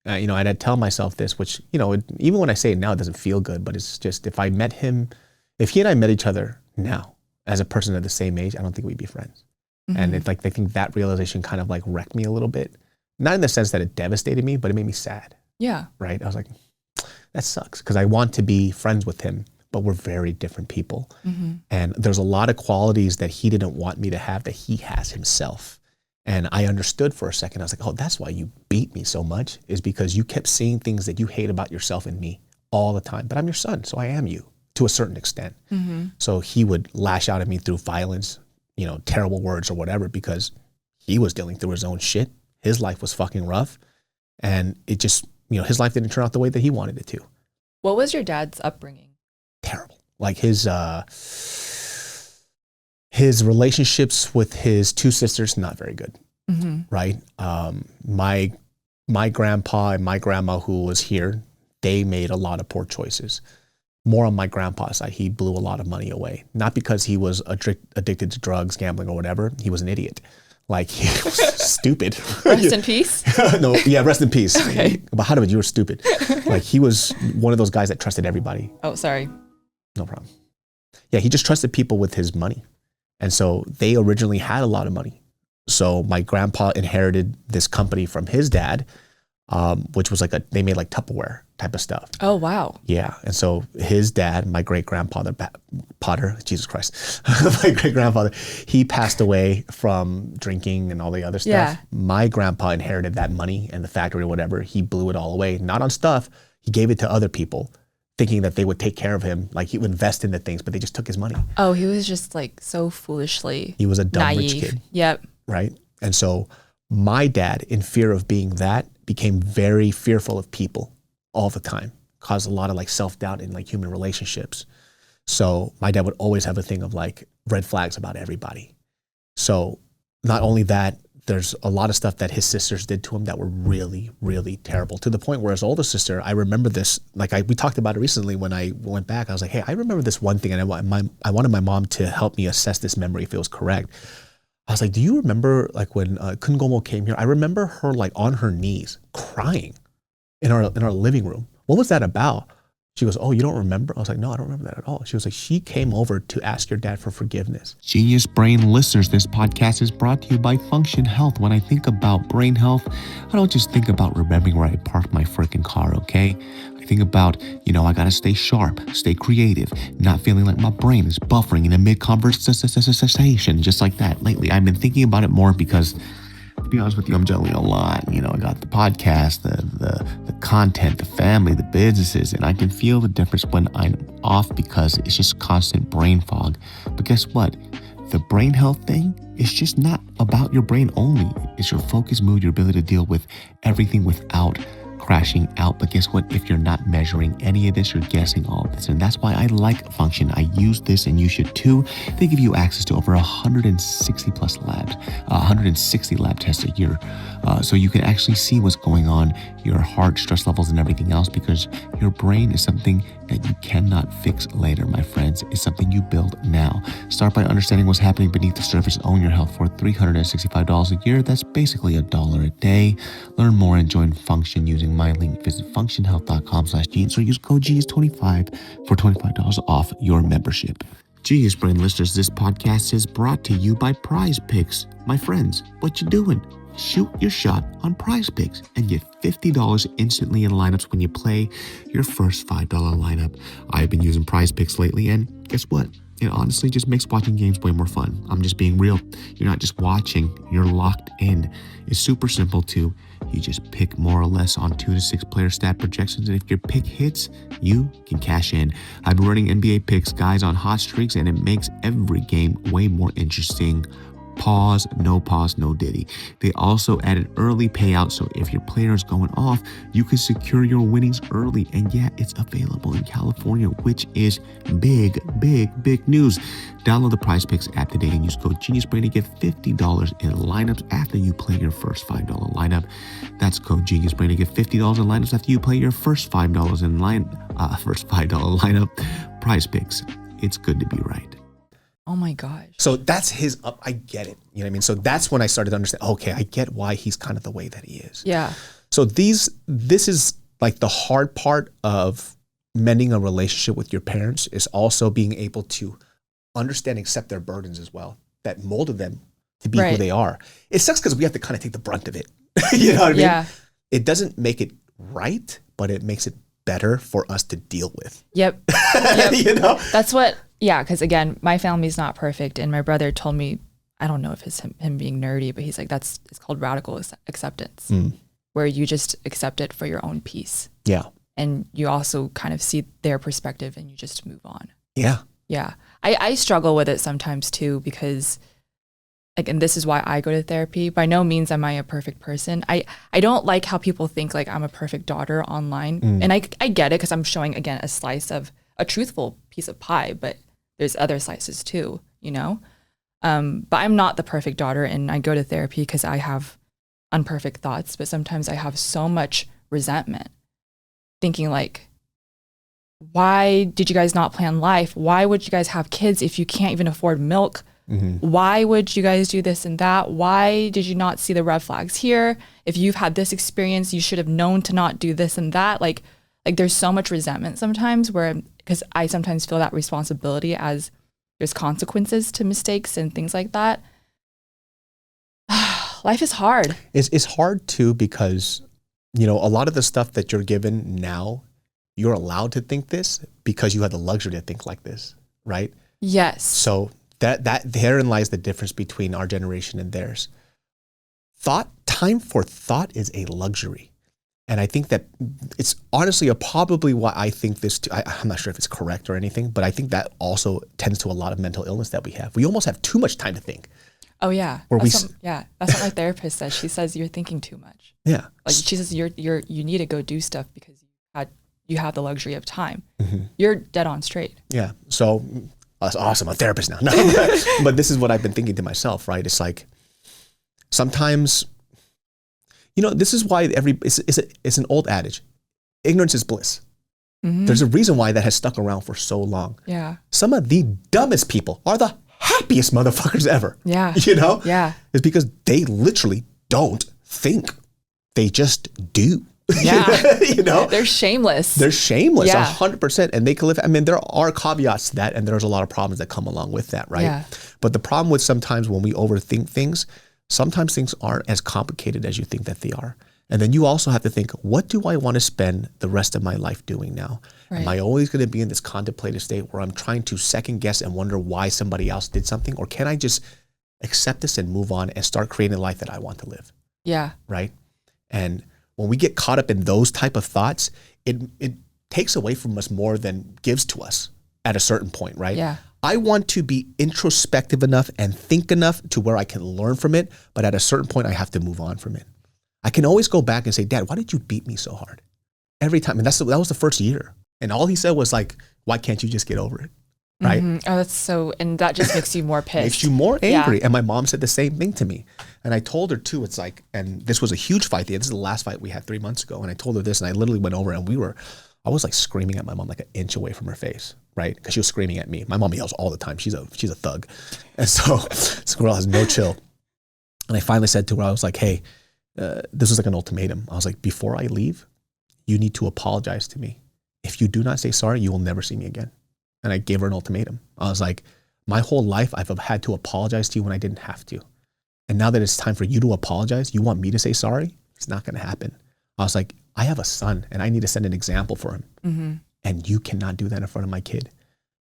and I'd tell myself this, which, even when I say it now, it doesn't feel good, but it's just if he and I met each other now as a person at the same age, I don't think we'd be friends. Mm-hmm. And it's like, I think that realization kind of like wrecked me a little bit. Not in the sense that it devastated me, but it made me sad. Yeah. Right? I was like, that sucks. Because I want to be friends with him, but we're very different people. Mm-hmm. And there's a lot of qualities that he didn't want me to have that he has himself. And I understood for a second. I was like, oh, that's why you beat me so much, is because you kept seeing things that you hate about yourself in me all the time. But I'm your son, so I am you to a certain extent. Mm-hmm. So he would lash out at me through violence, terrible words or whatever, because he was dealing through his own shit. His life was fucking rough. And it just, his life didn't turn out the way that he wanted it to. What was your dad's upbringing? Terrible. Like his His relationships with his two sisters, not very good, right? My grandpa and my grandma who was here, they made a lot of poor choices. More on my grandpa's side, he blew a lot of money away. Not because he was addicted to drugs, gambling, or whatever. He was an idiot. Like, he was stupid. Rest in peace? No, yeah, rest in peace. Okay. But how did you were stupid. Like, he was one of those guys that trusted everybody. Oh, sorry. No problem. Yeah, he just trusted people with his money. And so they originally had a lot of money. So my grandpa inherited this company from his dad, which was they made like Tupperware type of stuff. Oh, wow. Yeah. And so his dad, my great grandfather, Potter, Jesus Christ, my great grandfather, he passed away from drinking and all the other stuff. Yeah. My grandpa inherited that money and the factory or whatever. He blew it all away, not on stuff. He gave it to other people, thinking that they would take care of him. Like, he would invest in the things, but they just took his money. Oh, he was just like so foolishly He was a dumb naive. rich kid. Yep. Right. And so my dad, in fear of being that, became very fearful of people all the time, caused a lot of like self-doubt in like human relationships. So my dad would always have a thing of like red flags about everybody. So not only that, there's a lot of stuff that his sisters did to him that were really, really terrible, to the point where his older sister, I remember this, like we talked about it recently when I went back. I was like, hey, I remember this one thing, and I wanted my mom to help me assess this memory if it was correct. I was like, do you remember like when Kungomo came here? I remember her like on her knees crying in our living room. What was that about? She goes, oh, you don't remember? I was like, no, I don't remember that at all. She was like, she came over to ask your dad for forgiveness. Genius Brain listeners, this podcast is brought to you by Function Health. When I think about brain health, I don't just think about remembering where I parked my freaking car, okay? I think about, I gotta stay sharp, stay creative, not feeling like my brain is buffering in a mid-conversation, just like that. Lately, I've been thinking about it more because, to be honest with you, I'm juggling a lot. I got the podcast, the content, the family, the businesses, and I can feel the difference when I'm off because it's just constant brain fog. But guess what? The brain health thing is just not about your brain only. It's your focus, mood, your ability to deal with everything without crashing out. But guess what? If you're not measuring any of this, you're guessing all of this. And that's why I like Function. I use this and you should too. They give you access to over 160 plus labs, 160 lab tests a year. So you can actually see what's going on, your heart, stress levels, and everything else, because your brain is something that you cannot fix later, my friends. It's something you build now. Start by understanding what's happening beneath the surface. Own your health for $365 a year. That's basically $1 a day. Learn more and join Function using my link. Visit functionhealth.com/Genius or use code Genius25 for $25 off your membership. Genius Brain listeners, this podcast is brought to you by Prize Picks. My friends, what you doing? Shoot your shot on Prize Picks and get $50 instantly in lineups when you play your first $5 lineup. I've been using Prize Picks lately, and guess what? It honestly just makes watching games way more fun. I'm just being real. You're not just watching, you're locked in. It's super simple too. You just pick more or less on 2 to 6 player stat projections, and if your pick hits, you can cash in. I've been running NBA picks, guys, on hot streaks, and it makes every game way more interesting. Pause, no diddy. They also added early payouts, so if your player is going off, you can secure your winnings early. And yeah, it's available in California, which is big news. Download the Prize Picks app today and use code GeniusBrain to get $50 in lineups after you play your first $5 lineup. That's code GeniusBrain to get $50 in lineups after you play your first $5 in first $5 lineup. Prize Picks. It's good to be right. Oh my gosh. So that's his up. I get it. You know what I mean? So that's when I started to understand, okay, I get why he's kind of the way that he is. Yeah. So this is like the hard part of mending a relationship with your parents, is also being able to understand and accept their burdens as well, that molded them to be who they are. It sucks because we have to kind of take the brunt of it. You know what I mean? Yeah. It doesn't make it right, but it makes it better for us to deal with. Yep. You know? That's what, yeah, because again, my family's not perfect, and my brother told me, I don't know if it's him being nerdy, but he's like, it's called radical acceptance, where you just accept it for your own peace. Yeah. And you also kind of see their perspective and you just move on. Yeah. Yeah. I struggle with it sometimes too, because like, and this is why I go to therapy. By no means am I a perfect person. I don't like how people think like I'm a perfect daughter online. And I get it, because I'm showing, again, a slice of a truthful piece of pie, but there's other slices too, you know? But I'm not the perfect daughter, and I go to therapy because I have unperfect thoughts, but sometimes I have so much resentment, thinking like, why did you guys not plan life? Why would you guys have kids if you can't even afford milk? Why would you guys do this and that? Why did you not see the red flags here? If you've had this experience, you should have known to not do this and that. Like there's so much resentment sometimes because I sometimes feel that responsibility as there's consequences to mistakes and things like that. Life is hard. It's hard too because, a lot of the stuff that you're given now, you're allowed to think this because you have the luxury to think like this, right? Yes. So that therein lies the difference between our generation and theirs. Time for thought is a luxury. And I think that it's honestly probably why I think this too. I'm not sure if it's correct or anything, but I think that also tends to a lot of mental illness that we have. We almost have too much time to think. Oh yeah. That's what my therapist says. She says you're thinking too much. Yeah. Like she says you need to go do stuff because you have the luxury of time. You're dead on straight. Yeah. So that's awesome. I'm a therapist now. No, but this is what I've been thinking to myself, right? It's like sometimes, this is why it's an old adage. Ignorance is bliss. There's a reason why that has stuck around for so long. Yeah. Some of the dumbest people are the happiest motherfuckers ever. Yeah. Yeah. It's because they literally don't think. They just do. Yeah. They're shameless. They're shameless, Yeah. 100%. And they can live. I mean, there are caveats to that, and there's a lot of problems that come along with that, right? Yeah. But the problem with sometimes when we overthink things, sometimes things aren't as complicated as you think that they are. And then you also have to think, what do I want to spend the rest of my life doing now? Right. Am I always going to be in this contemplative state where I'm trying to second guess and wonder why somebody else did something? Or can I just accept this and move on and start creating a life that I want to live? Yeah. Right? And when we get caught up in those type of thoughts, it takes away from us more than gives to us at a certain point, right? Yeah. I want to be introspective enough and think enough to where I can learn from it, but at a certain point, I have to move on from it. I can always go back and say, Dad, why did you beat me so hard? Every time. And that was the first year. And all he said was like, why can't you just get over it? Right? Oh, that's so, and that just makes you more pissed. Makes you more angry. Yeah. And my mom said the same thing to me. And I told her too, it's like, and this was a huge fight. This is the last fight we had 3 months ago. And I told her this, and I literally went over and I was like screaming at my mom like an inch away from her face, right? Because she was screaming at me. My mom yells all the time. She's a thug. And so this girl has no chill. And I finally said to her, I was like, hey, this was like an ultimatum. I was like, before I leave, you need to apologize to me. If you do not say sorry, you will never see me again. And I gave her an ultimatum. I was like, my whole life, I've had to apologize to you when I didn't have to. And now that it's time for you to apologize, you want me to say sorry? It's not going to happen. I was like, I have a son and I need to set an example for him. And you cannot do that in front of my kid.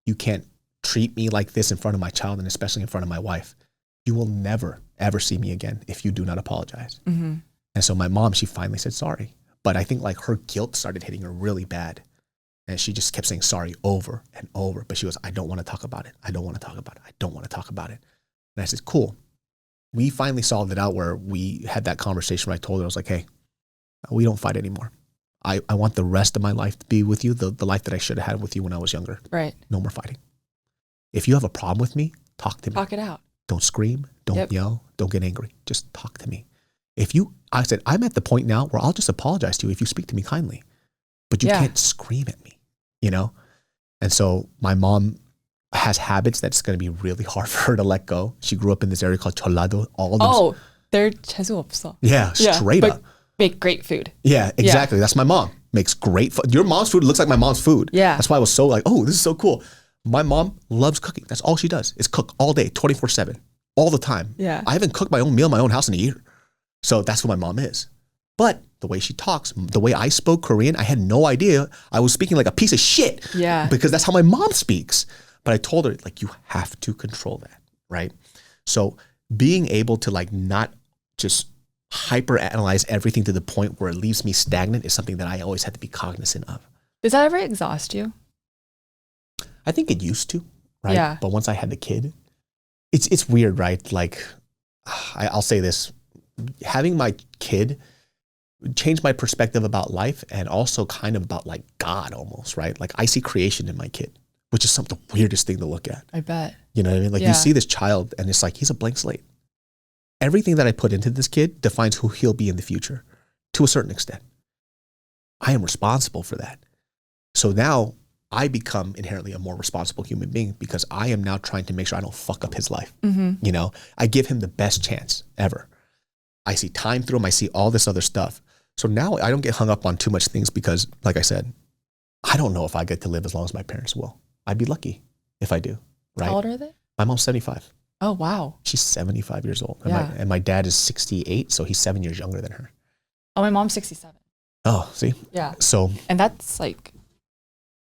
You can't treat me like this in front of my child and especially in front of my wife. You will never, ever see me again if you do not apologize. And so my mom, she finally said sorry. But I think like her guilt started hitting her really bad. And she just kept saying sorry over and over. But she goes, I don't want to talk about it. I don't want to talk about it. I don't want to talk about it. And I said, cool. We finally solved it out where we had that conversation where I told her, I was like, hey, we don't fight anymore. I want the rest of my life to be with you, the life that I should have had with you when I was younger. Right. No more fighting. If you have a problem with me, talk to me. Talk it out. Don't scream. Don't yell. Don't get angry. Just talk to me. I said, I'm at the point now where I'll just apologize to you if you speak to me kindly. But you can't scream at me, And so my mom has habits that's going to be really hard for her to let go. She grew up in this area called Cholado. They're 재수 없어. Yeah, straight up. Make great food. Yeah, exactly. That's my mom. Makes great food. Your mom's food looks like my mom's food. Yeah. That's why I was so like, oh, this is so cool. My mom loves cooking. That's all she does is cook all day, 24/7, all the time. Yeah. I haven't cooked my own meal in my own house in a year. So that's who my mom is. But the way she talks, the way I spoke Korean, I had no idea I was speaking like a piece of shit. Yeah. Because that's how my mom speaks. But I told her, like, you have to control that, right? So being able to like not just hyper analyze everything to the point where it leaves me stagnant is something that I always had to be cognizant of. Does that ever exhaust you? I think it used to, right? Yeah. But once I had the kid, it's weird, right? Like, I'll say this, having my kid changed my perspective about life and also kind of about like God almost, right? Like I see creation in my kid. which is the weirdest thing to look at. I bet. You know what I mean? Like you see this child and it's like, he's a blank slate. Everything that I put into this kid defines who he'll be in the future to a certain extent. I am responsible for that. So now I become inherently a more responsible human being because I am now trying to make sure I don't fuck up his life. You know, I give him the best chance ever. I see time through him. I see all this other stuff. So now I don't get hung up on too much things because, like I said, I don't know if I get to live as long as my parents will. I'd be lucky if I do. Right? How old are they? My mom's 75. Oh, wow. She's 75 years old. Yeah. And my dad is 68, so he's 7 years younger than her. Oh, my mom's 67. Oh, see? Yeah. So. And that's like,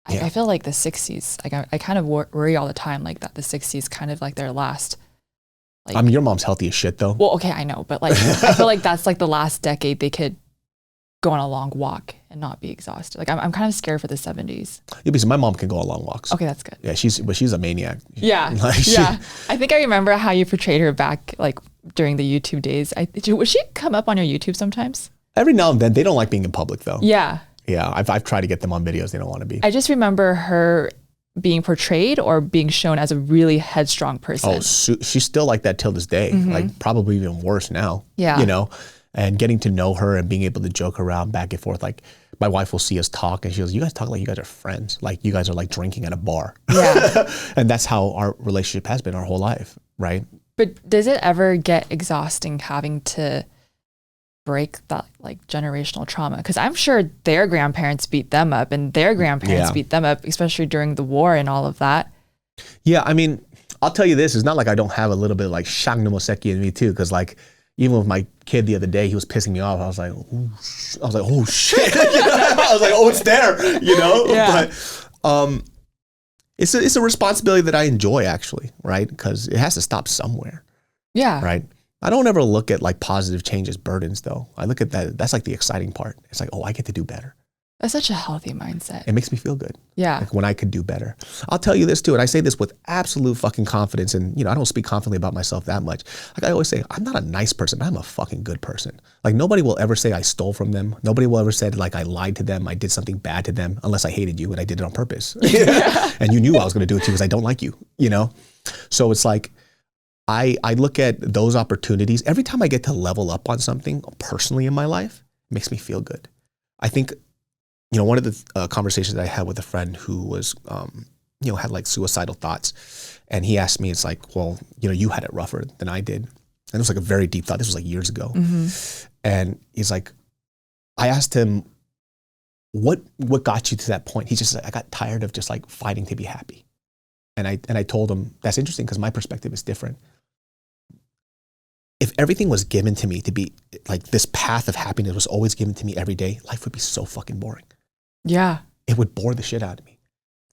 I feel like the 60s, like I kind of worry all the time, like that the 60s kind of like their last. Like, I mean, your mom's healthy as shit though. Well, okay, I know. But like, I feel like that's like the last decade they could go on a long walk and not be exhausted. Like I'm kind of scared for the 70s. Yeah, because my mom can go on long walks. Okay, that's good. Yeah, she's a maniac. Yeah, yeah. I think I remember how you portrayed her back like during the YouTube days. Would she come up on your YouTube sometimes? Every now and then. They don't like being in public though. Yeah. Yeah, I've tried to get them on videos. They don't want to be. I just remember her being portrayed or being shown as a really headstrong person. Oh, she's still like that till this day. Like probably even worse now. Yeah. You know, and getting to know her and being able to joke around back and forth. Like my wife will see us talk and she goes, "You guys talk like you guys are friends. Like you guys are like drinking at a bar." Yeah. And that's how our relationship has been our whole life, right? But does it ever get exhausting having to break that like generational trauma? Because I'm sure their grandparents beat them up and their grandparents beat them up, especially during the war and all of that. Yeah, I mean, I'll tell you this, it's not like I don't have a little bit of like shangnomoseki in me too, because like even with my kid the other day, he was pissing me off. I was like, oh shit. You know? I was like, oh, it's there, you know? Yeah. But it's a responsibility that I enjoy actually, right? Because it has to stop somewhere. Yeah. Right? I don't ever look at like positive change as burdens though. I look at that, that's like the exciting part. It's like, oh, I get to do better. That's such a healthy mindset. It makes me feel good. Yeah. Like when I could do better. I'll tell you this too, and I say this with absolute fucking confidence, and you know, I don't speak confidently about myself that much. Like I always say, I'm not a nice person, I'm a fucking good person. Like nobody will ever say I stole from them. Nobody will ever say like I lied to them, I did something bad to them, unless I hated you and I did it on purpose. And you knew I was gonna do it too because I don't like you, you know? So it's like, I look at those opportunities. Every time I get to level up on something personally in my life, it makes me feel good. I think, you know, one of the conversations that I had with a friend who was, you know, had like suicidal thoughts. And he asked me, it's like, well, you know, you had it rougher than I did. And it was like a very deep thought. This was like years ago. And he's like, I asked him, what got you to that point? He just said, I got tired of just like fighting to be happy. And I told him, that's interesting because my perspective is different. If everything was given to me to be like this path of happiness was always given to me every day, life would be so fucking boring. Yeah. It would bore the shit out of me.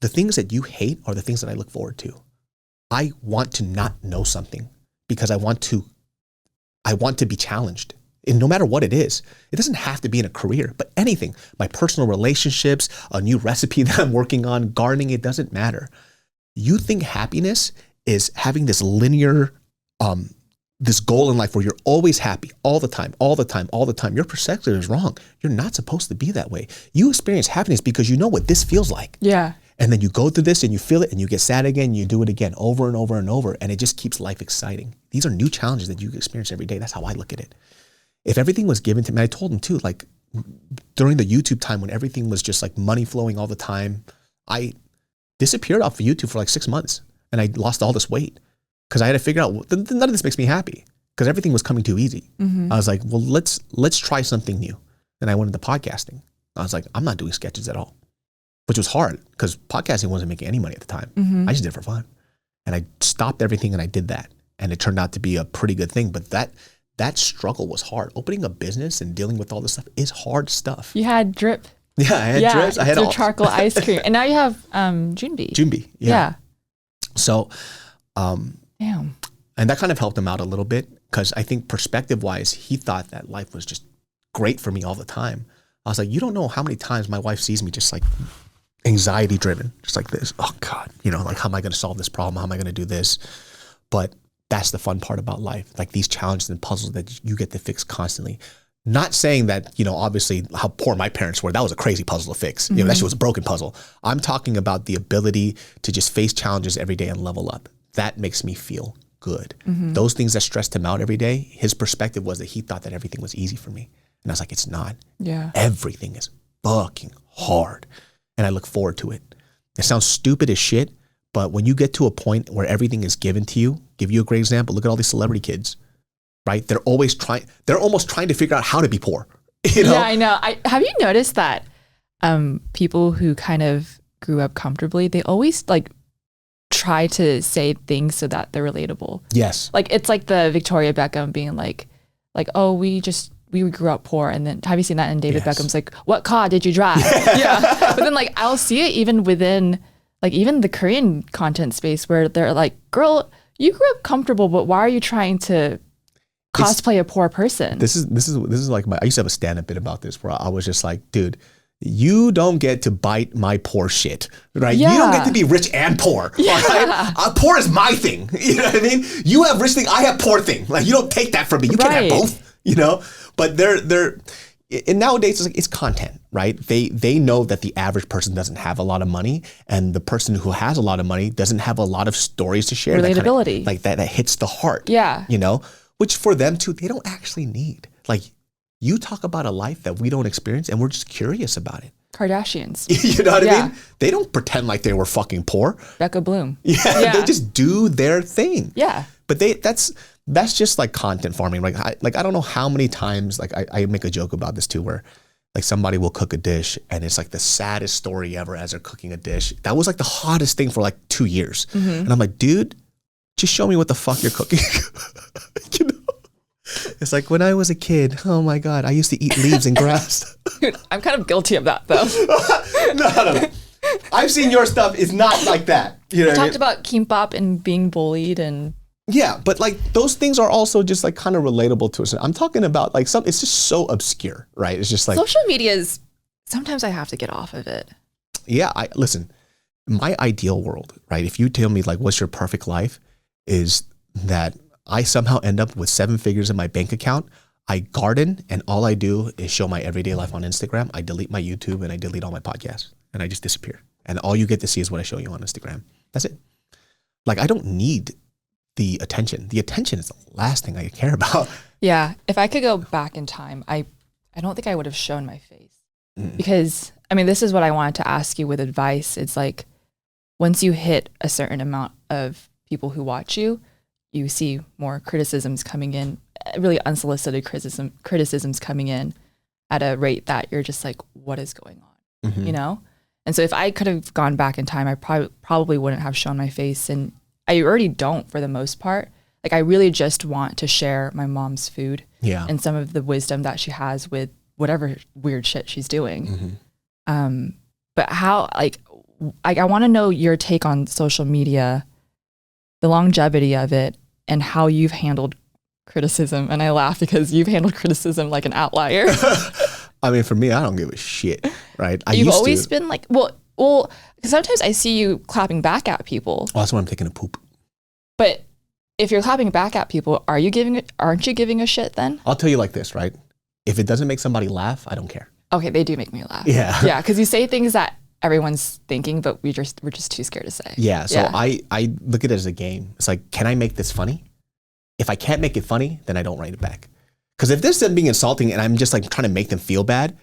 The things that you hate are the things that I look forward to. I want to not know something because I want to be challenged. And no matter what it is, it doesn't have to be in a career, but anything, my personal relationships, a new recipe that I'm working on, gardening, it doesn't matter. You think happiness is having this linear, this goal in life where you're always happy all the time. Your perspective is wrong. You're not supposed to be that way. You experience happiness because you know what this feels like. Yeah. And then you go through this and you feel it and you get sad again, you do it again over and over and over. And it just keeps life exciting. These are new challenges that you experience every day. That's how I look at it. If everything was given to me, I told him too, like during the YouTube time when everything was just like money flowing all the time, I disappeared off of YouTube for like 6 months and I lost all this weight because I had to figure out none of this makes me happy because everything was coming too easy. I was like, well, let's try something new. And I went into podcasting. I was like, I'm not doing sketches at all, which was hard because podcasting wasn't making any money at the time. I just did it for fun. And I stopped everything and I did that. And it turned out to be a pretty good thing. But that struggle was hard. Opening a business and dealing with all this stuff is hard stuff. You had drip. Yeah, I had drips. I had all charcoal ice cream. And now you have Junbi. Junbi, yeah. So, damn. And that kind of helped him out a little bit because I think perspective-wise, he thought that life was just great for me all the time. I was like, you don't know how many times my wife sees me just like anxiety-driven, just like this. Oh God, you know, like how am I going to solve this problem? How am I going to do this? But that's the fun part about life. Like these challenges and puzzles that you get to fix constantly. Not saying that, obviously how poor my parents were, that was a crazy puzzle to fix. That shit was a broken puzzle. I'm talking about the ability to just face challenges every day and level up. That makes me feel good. Those things that stressed him out every day, his perspective was that he thought that everything was easy for me. And I was like, it's not. Yeah. Everything is fucking hard. And I look forward to it. It sounds stupid as shit, but when you get to a point where everything is given to you, give you a great example. Look at all these celebrity kids. Right? They're almost trying to figure out how to be poor. Yeah, I know. Have you noticed that people who kind of grew up comfortably, they always like try to say things so that they're relatable. Yes. Like it's like the Victoria Beckham being like, oh, we grew up poor. And then have you seen that in David Beckham's like, what car did you drive? Yeah. But then like I'll see it even within like even the Korean content space where they're like, girl, you grew up comfortable, but why are you trying to cosplay a poor person? This is like I used to have a stand-up bit about this where I was just like, dude, you don't get to bite my poor shit, right? Yeah. You don't get to be rich and poor. Yeah. Right? Poor is my thing. You know what I mean? You have rich thing, I have poor thing. Like you don't take that from me. You can't have both, But they're and nowadays it's content, right? They know that the average person doesn't have a lot of money, and the person who has a lot of money doesn't have a lot of stories to share. Relatability. That hits the heart. Yeah. Which for them too, they don't actually need. Like you talk about a life that we don't experience and we're just curious about it. Kardashians. You know what I mean? They don't pretend like they were fucking poor. Becca Bloom. Yeah. They just do their thing. Yeah. But that's just like content farming. Like I don't know how many times like I make a joke about this too, where like somebody will cook a dish and it's like the saddest story ever as they're cooking a dish. That was like the hottest thing for like 2 years. And I'm like, dude, just show me what the fuck you're cooking. It's like when I was a kid, oh my God, I used to eat leaves and grass. Dude, I'm kind of guilty of that though. No. I've seen your stuff. It's not like that. You know I talked about kimbap and being bullied and. Yeah, but like those things are also just like kind of relatable to us. I'm talking about like it's just so obscure, right? It's just like. Social media is, sometimes I have to get off of it. Yeah, listen, my ideal world, right? If you tell me like, what's your perfect life, is that I somehow end up with 7 figures in my bank account. I garden and all I do is show my everyday life on Instagram. I delete my YouTube and I delete all my podcasts and I just disappear. And all you get to see is what I show you on Instagram. That's it. Like I don't need the attention. The attention is the last thing I care about. Yeah. If I could go back in time, I don't think I would have shown my face. Because I mean, this is what I wanted to ask you with advice. It's like once you hit a certain amount of people who watch you, you see more criticisms coming in, really unsolicited criticisms coming in at a rate that you're just like, what is going on? And so if I could have gone back in time, I probably wouldn't have shown my face. And I already don't for the most part. Like I really just want to share my mom's food and some of the wisdom that she has with whatever weird shit she's doing. But how, like I want to know your take on social media, the longevity of it, and how you've handled criticism. And I laugh because you've handled criticism like an outlier. I mean, for me, I don't give a shit, right? You've always been like, well, sometimes I see you clapping back at people. Oh, that's when I'm taking a poop. But if you're clapping back at people, aren't you giving a shit then? I'll tell you like this, right? If it doesn't make somebody laugh, I don't care. Okay, they do make me laugh. Yeah. Yeah, because you say things that everyone's thinking, but we're just too scared to say. Yeah, so I look at it as a game. It's like, can I make this funny? If I can't make it funny, then I don't write it back. Because if this is being insulting and I'm just like trying to make them feel bad,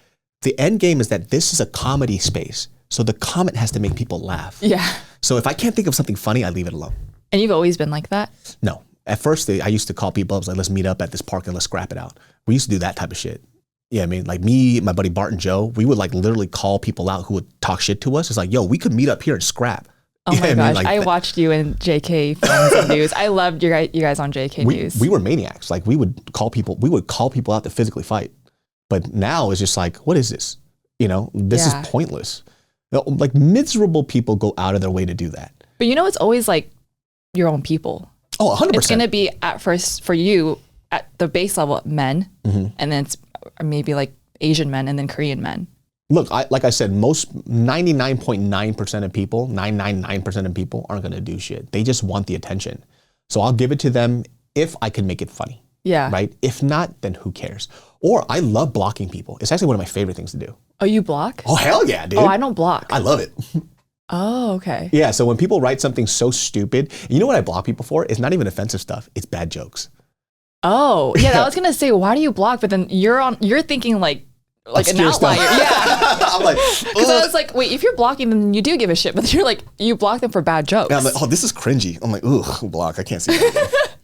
the end game is that this is a comedy space. So the comment has to make people laugh. Yeah. So if I can't think of something funny, I leave it alone. And you've always been like that? No. At first, I used to call people up, like, let's meet up at this park and let's scrap it out. We used to do that type of shit. Yeah, I mean, like me, my buddy Bart and Joe, we would like literally call people out who would talk shit to us. It's like, yo, we could meet up here and scrap. Oh my gosh, Like, I watched you in JK Films and News. I loved you guys on JK News. We were maniacs. Like we would call people out to physically fight. But now it's just like, what is this? This is pointless. Like miserable people go out of their way to do that. But it's always like your own people. Oh, 100%. It's going to be at first for you at the base level men, and then it's maybe like Asian men and then Korean men. Look, like I said, most 99.9% of people, 999% of people aren't going to do shit. They just want the attention. So I'll give it to them if I can make it funny. Yeah. Right? If not, then who cares? Or I love blocking people. It's actually one of my favorite things to do. Oh, you block? Oh, hell yeah, dude. Oh, I don't block. I love it. Oh, okay. Yeah, so when people write something so stupid, you know what I block people for? It's not even offensive stuff. It's bad jokes. Oh, yeah, I was going to say, why do you block? But then you're thinking like an outlier. Yeah. I'm like, because I was like, wait, if you're blocking, then you do give a shit. But you're like, you block them for bad jokes. and I'm like, oh, this is cringy. I'm like, ugh, block. I can't see that.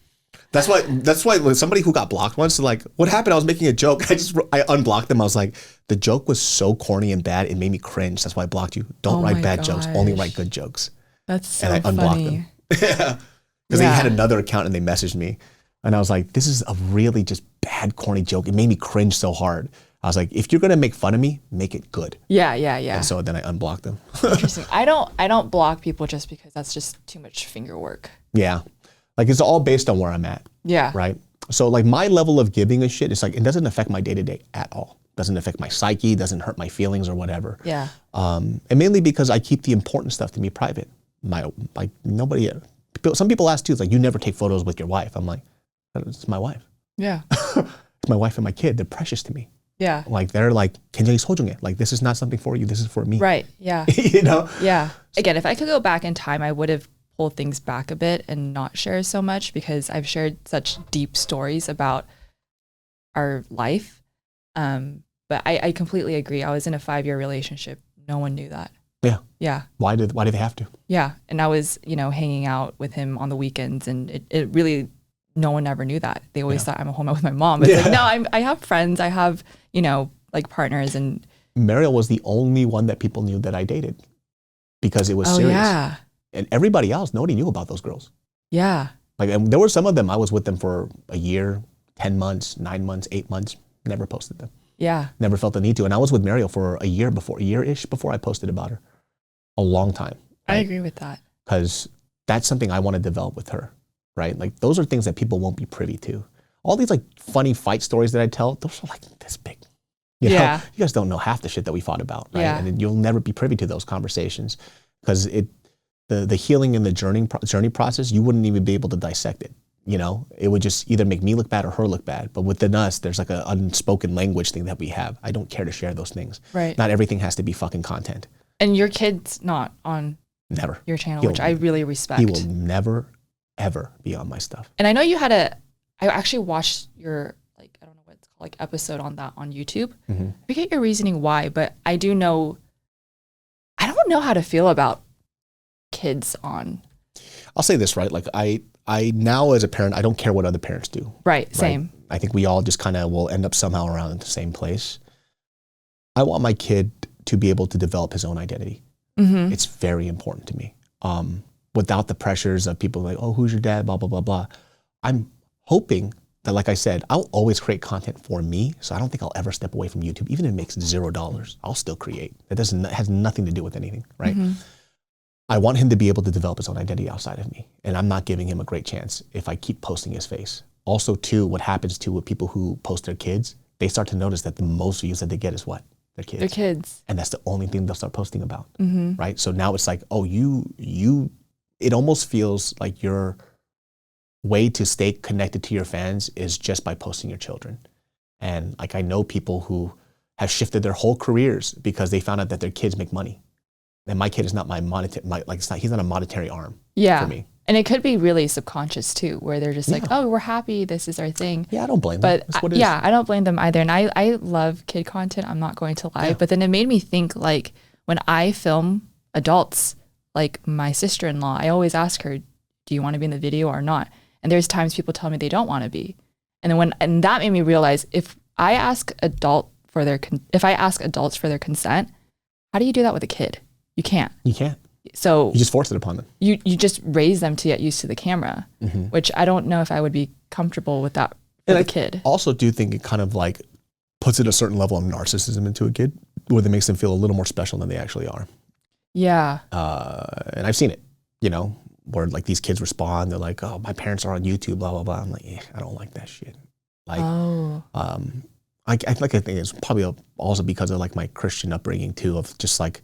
That's why when somebody who got blocked once, like, what happened? I was making a joke. I unblocked them. I was like, the joke was so corny and bad, it made me cringe. That's why I blocked you. Don't write bad jokes. Only write good jokes. That's so and I unblocked funny. them. Because they had another account and they messaged me. And I was like, this is a really just bad, corny joke. It made me cringe so hard. I was like, if you're going to make fun of me, make it good. Yeah. And so then I unblocked them. Interesting. I don't block people just because that's just too much finger work. Yeah. Like it's all based on where I'm at. Yeah. Right. So like my level of giving a shit, it's like, it doesn't affect my day-to-day at all. Doesn't affect my psyche, doesn't hurt my feelings or whatever. Yeah. And mainly because I keep the important stuff to me private. Nobody, some people ask too, it's like, you never take photos with your wife. I'm like, it's my wife. Yeah. It's my wife and my kid. They're precious to me. Yeah. Like they're like, 굉장히 소중해. Like this is not something for you. This is for me. Right. Yeah. You know? Yeah. Again, if I could go back in time, I would have pulled things back a bit and not share so much because I've shared such deep stories about our life. But I completely agree. I was in a 5-year relationship. No one knew that. Yeah. Yeah. Why did they have to? Yeah. And I was, hanging out with him on the weekends and it really, no one ever knew that. They always thought I'm home with my mom. But it's like, no, I have friends. I have, like partners and. Mariel was the only one that people knew that I dated because it was serious. Yeah. And everybody else, nobody knew about those girls. Yeah. Like, and there were some of them, I was with them for a year, 10 months, 9 months, 8 months, never posted them. Yeah. Never felt the need to. And I was with Mariel for a year-ish before I posted about her. A long time. Right? I agree with that. Because that's something I want to develop with her, right? Like those are things that people won't be privy to. All these like funny fight stories that I tell, those are like this big. You know, you guys don't know half the shit that we fought about, right? Yeah. And you'll never be privy to those conversations because the healing and the journey process, you wouldn't even be able to dissect it. You know, it would just either make me look bad or her look bad. But within us, there's like an unspoken language thing that we have. I don't care to share those things. Right. Not everything has to be fucking content. And your kid's not on Never. your channel, which I really respect. He will never, ever be on my stuff. And I know you had I actually watched your, like, I don't know what it's called, like episode on that on YouTube. Mm-hmm. I forget your reasoning why, but I don't know how to feel about kids on. I'll say this, right? Like I now as a parent, I don't care what other parents do. Right, same. I think we all just kind of will end up somehow around the same place. I want my kid to be able to develop his own identity. Mm-hmm. It's very important to me. Without the pressures of people like, oh, who's your dad, blah, blah, blah, blah. I'm hoping that, like I said, I'll always create content for me. So I don't think I'll ever step away from YouTube. Even if it makes $0, I'll still create. It has nothing to do with anything, right? Mm-hmm. I want him to be able to develop his own identity outside of me. And I'm not giving him a great chance if I keep posting his face. Also, too, what happens too with people who post their kids, they start to notice that the most views that they get is what? Their kids. Their kids. And that's the only thing they'll start posting about, Mm-hmm. right? So now it's like, oh, it almost feels like your way to stay connected to your fans is just by posting your children. And like, I know people who have shifted their whole careers because they found out that their kids make money. And my kid is not he's not a monetary arm for me. And it could be really subconscious too, where they're just like, oh, we're happy. This is our thing. Yeah, I don't blame them. But I don't blame them either. And I love kid content. I'm not going to lie. Yeah. But then it made me think, like, when I film adults, like my sister-in-law, I always ask her, do you want to be in the video or not? And there's times people tell me they don't want to be. And then that made me realize, if I ask adults for their consent, how do you do that with a kid? You can't. You can't. So you just force it upon them. You just raise them to get used to the camera, mm-hmm. which I don't know if I would be comfortable with that for a kid. I also do think it kind of like puts in a certain level of narcissism into a kid, where it makes them feel a little more special than they actually are. Yeah. And I've seen it, where like these kids respond, they're like, oh, my parents are on YouTube, blah, blah, blah. I'm like, I don't like that shit. Like, I think it's probably also because of like my Christian upbringing too, of just like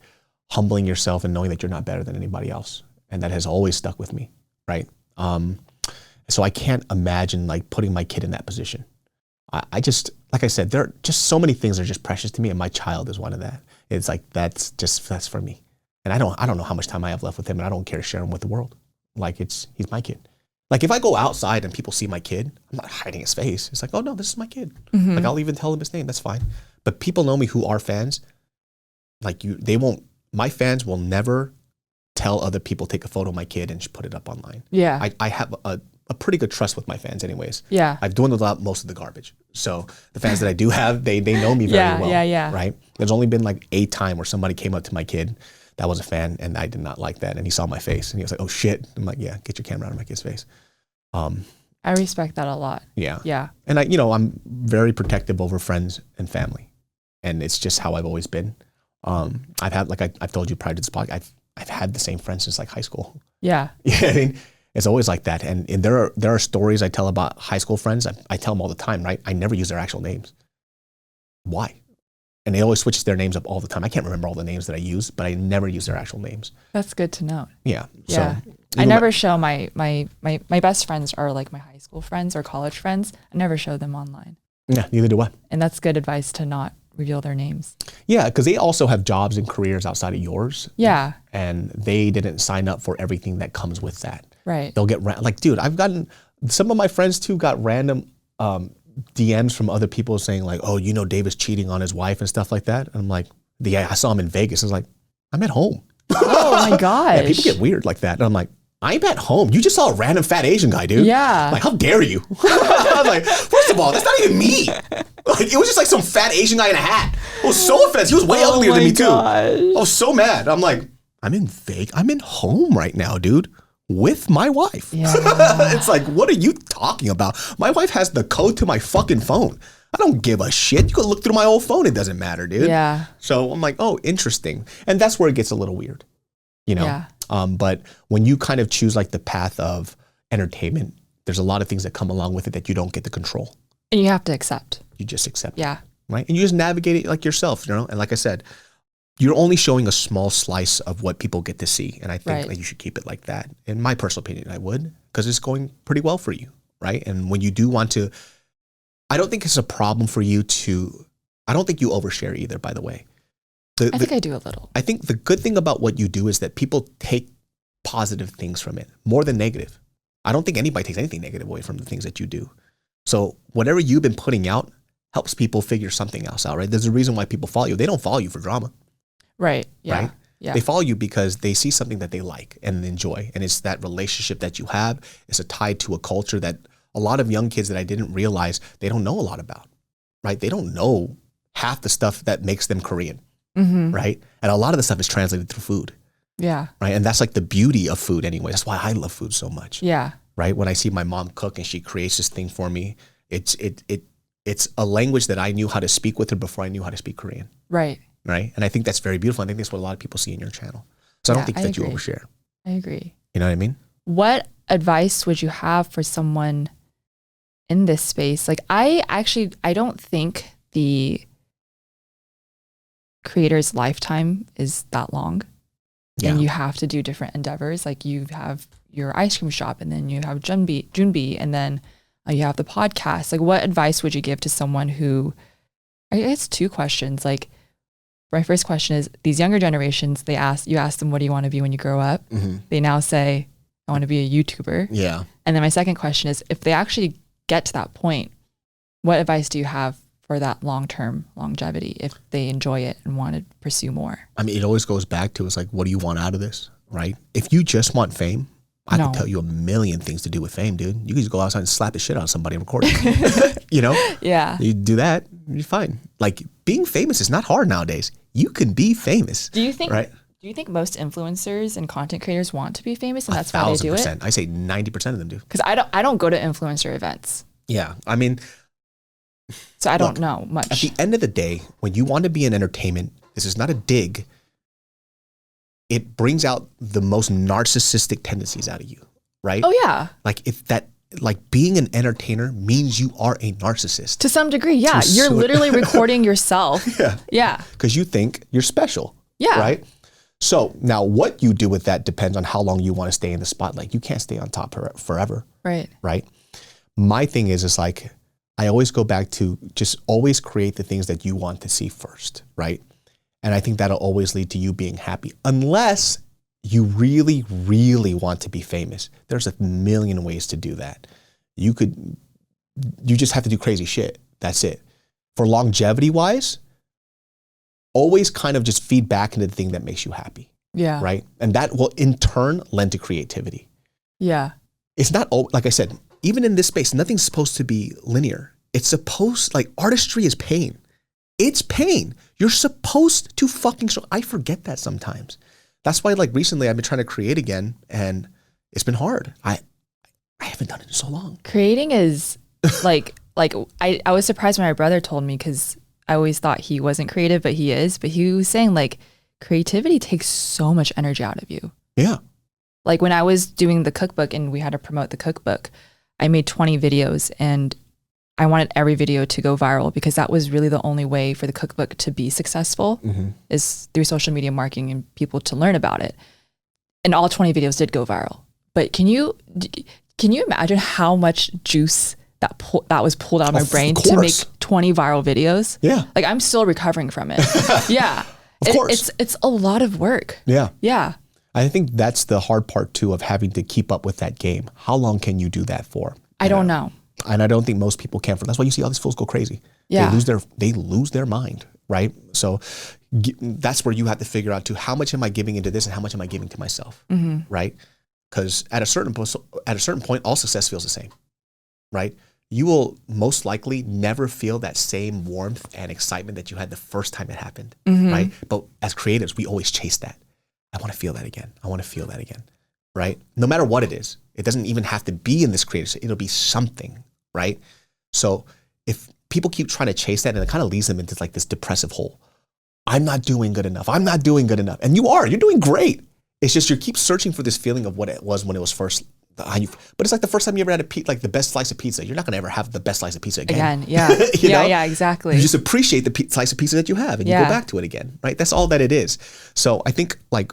humbling yourself and knowing that you're not better than anybody else. And that has always stuck with me, right? So I can't imagine like putting my kid in that position. I just, like I said, there are just so many things that are just precious to me, and my child is one of that. It's like, that's for me. And I don't know how much time I have left with him, and I don't care to share him with the world. Like, he's my kid. Like, if I go outside and people see my kid, I'm not hiding his face. It's like, oh no, this is my kid. Mm-hmm. Like, I'll even tell them his name, that's fine. But people know me who are fans, like my fans will never tell other people, take a photo of my kid and just put it up online. Yeah. I have a pretty good trust with my fans anyways. Yeah. I've dwindled out most of the garbage. So the fans that I do have, they know me very well. Yeah. Right? There's only been like a time where somebody came up to my kid that was a fan, and I did not like that. And he saw my face and he was like, oh shit. I'm like, yeah, get your camera out of my kid's face. I respect that a lot. Yeah. Yeah. And I'm very protective over friends and family. And it's just how I've always been. I've had, like I've told you prior to this podcast, I've had the same friends since like high school. Yeah. Yeah, I mean, it's always like that. And there are stories I tell about high school friends. I tell them all the time, right? I never use their actual names. Why? And they always switch their names up all the time. I can't remember all the names that I use, but I never use their actual names. That's good to know. Yeah. Yeah. So I never show my best friends are like my high school friends or college friends. I never show them online. Yeah, neither do I. And that's good advice to not reveal their names. Yeah, because they also have jobs and careers outside of yours. Yeah. And they didn't sign up for everything that comes with that. Right. They'll get, like, dude, I've gotten, some of my friends too got random DMs from other people saying like, oh, David's cheating on his wife and stuff like that. And I'm like, yeah, I saw him in Vegas. I was like, I'm at home. Oh my gosh. Yeah, people get weird like that. And I'm like, I'm at home. You just saw a random fat Asian guy, dude. Yeah. Like, how dare you? I was like, first of all, that's not even me. Like, it was just like some fat Asian guy in a hat. It was so offensive. He was way uglier than me too. I was so mad. I'm like, I'm in Vegas. I'm in home right now, dude, with my wife. Yeah. It's like, what are you talking about? My wife has the code to my fucking phone. I don't give a shit. You can look through my old phone. It doesn't matter, dude. Yeah. So I'm like, oh, interesting. And that's where it gets a little weird, Yeah. But when you kind of choose like the path of entertainment, there's a lot of things that come along with it that you don't get to control. And you have to accept. You just accept Yeah. it, right? And you just navigate it like yourself, And like I said, you're only showing a small slice of what people get to see. And I think that you should keep it like that. In my personal opinion, I would, because it's going pretty well for you, right? And when you do want to, I don't think it's a problem for you to, I don't think you overshare either, by the way. I think I do a little. I think the good thing about what you do is that people take positive things from it more than negative. I don't think anybody takes anything negative away from the things that you do. So whatever you've been putting out helps people figure something else out, right? There's a reason why people follow you. They don't follow you for drama. Right. Yeah. Right? Yeah. They follow you because they see something that they like and enjoy. And it's that relationship that you have. It's a tied to a culture that a lot of young kids that I didn't realize they don't know a lot about, right? They don't know half the stuff that makes them Korean, right? And a lot of the stuff is translated through food, Yeah. right? And that's like the beauty of food anyway. That's why I love food so much, Yeah. right? When I see my mom cook and she creates this thing for me, it's a language that I knew how to speak with her before I knew how to speak Korean, Right. right? And I think that's very beautiful. I think that's what a lot of people see in your channel. So I don't think that you agree. overshare. I agree. You know what I mean? What advice would you have for someone in this space? Like, I don't think the creator's lifetime is that long. Yeah. And you have to do different endeavors. Like, you have your ice cream shop, and then you have Junbi, and then you have the podcast. Like, what advice would you give to someone who, I guess 2 questions. Like, my first question is, these younger generations, you ask them, what do you want to be when you grow up? They now say, I want to be a YouTuber. Yeah. And then my second question is, if they actually get to that point, what advice do you have for that long-term longevity if they enjoy it and want to pursue more? I mean, it always goes back to, it's like, what do you want out of this, right? If you just want fame, I can tell you a million things to do with fame, dude. You can just go outside and slap the shit out of somebody and record it. Yeah. You do that, you're fine. Like, being famous is not hard nowadays. You can be famous. Do you think right? Do you think most influencers and content creators want to be famous, and that's why they do it? 1,000%. I say 90% of them do. Because I don't go to influencer events, Yeah, I mean, so I don't know much. at the end of the day, when you want to be in entertainment, this is not a dig. It brings out the most narcissistic tendencies out of you, right? Oh yeah, Like being an entertainer means you are a narcissist. to some degree, yeah. You're literally recording yourself. Yeah. Yeah. Because you think you're special. Yeah. Right? So now what you do with that depends on how long you want to stay in the spotlight. You can't stay on top forever, Right. right? My thing is like, I always go back to just always create the things that you want to see first, right? And I think that'll always lead to you being happy, unless you really, really want to be famous. There's a million ways to do that. You just have to do crazy shit. That's it. For longevity wise, always kind of just feed back into the thing that makes you happy. Yeah. Right. And that will in turn lend to creativity. Yeah. It's not, like I said, even in this space, nothing's supposed to be linear. It's supposed, like, artistry is pain. It's pain. You're supposed to fucking show. I forget that sometimes. That's why, like, recently I've been trying to create again, and it's been hard. I haven't done it in so long. Creating is like I was surprised when my brother told me, because I always thought he wasn't creative, but he is. But he was saying, like, creativity takes so much energy out of you. Yeah. Like when I was doing the cookbook and we had to promote the cookbook, I made 20 videos and I wanted every video to go viral, because that was really the only way for the cookbook to be successful, is through social media marketing and people to learn about it. And all 20 videos did go viral. But can you imagine how much juice that was pulled out of my brain to make 20 viral videos? Yeah. Like, I'm still recovering from it. Yeah. Of course. It's a lot of work. Yeah. Yeah. I think that's the hard part too, of having to keep up with that game. How long can you do that for? I don't know. And I don't think most people can. That's why you see all these fools go crazy. Yeah. They lose their mind, right? So that's where you have to figure out too, how much am I giving into this and how much am I giving to myself, right? Because at a certain point, all success feels the same, right? You will most likely never feel that same warmth and excitement that you had the first time it happened, right? But as creatives, we always chase that. I want to feel that again. I want to feel that again, right? No matter what it is. It doesn't even have to be in this creative, it'll be something, right? So if people keep trying to chase that, and it kind of leads them into like this depressive hole. I'm not doing good enough. I'm not doing good enough. And you're doing great. It's just you keep searching for this feeling of what it was when it was first. But it's like the first time you ever had like the best slice of pizza. You're not going to ever have the best slice of pizza again. Yeah. Yeah, exactly. You just appreciate the slice of pizza that you have, and you go back to it again, right? That's all that it is. So I think, like,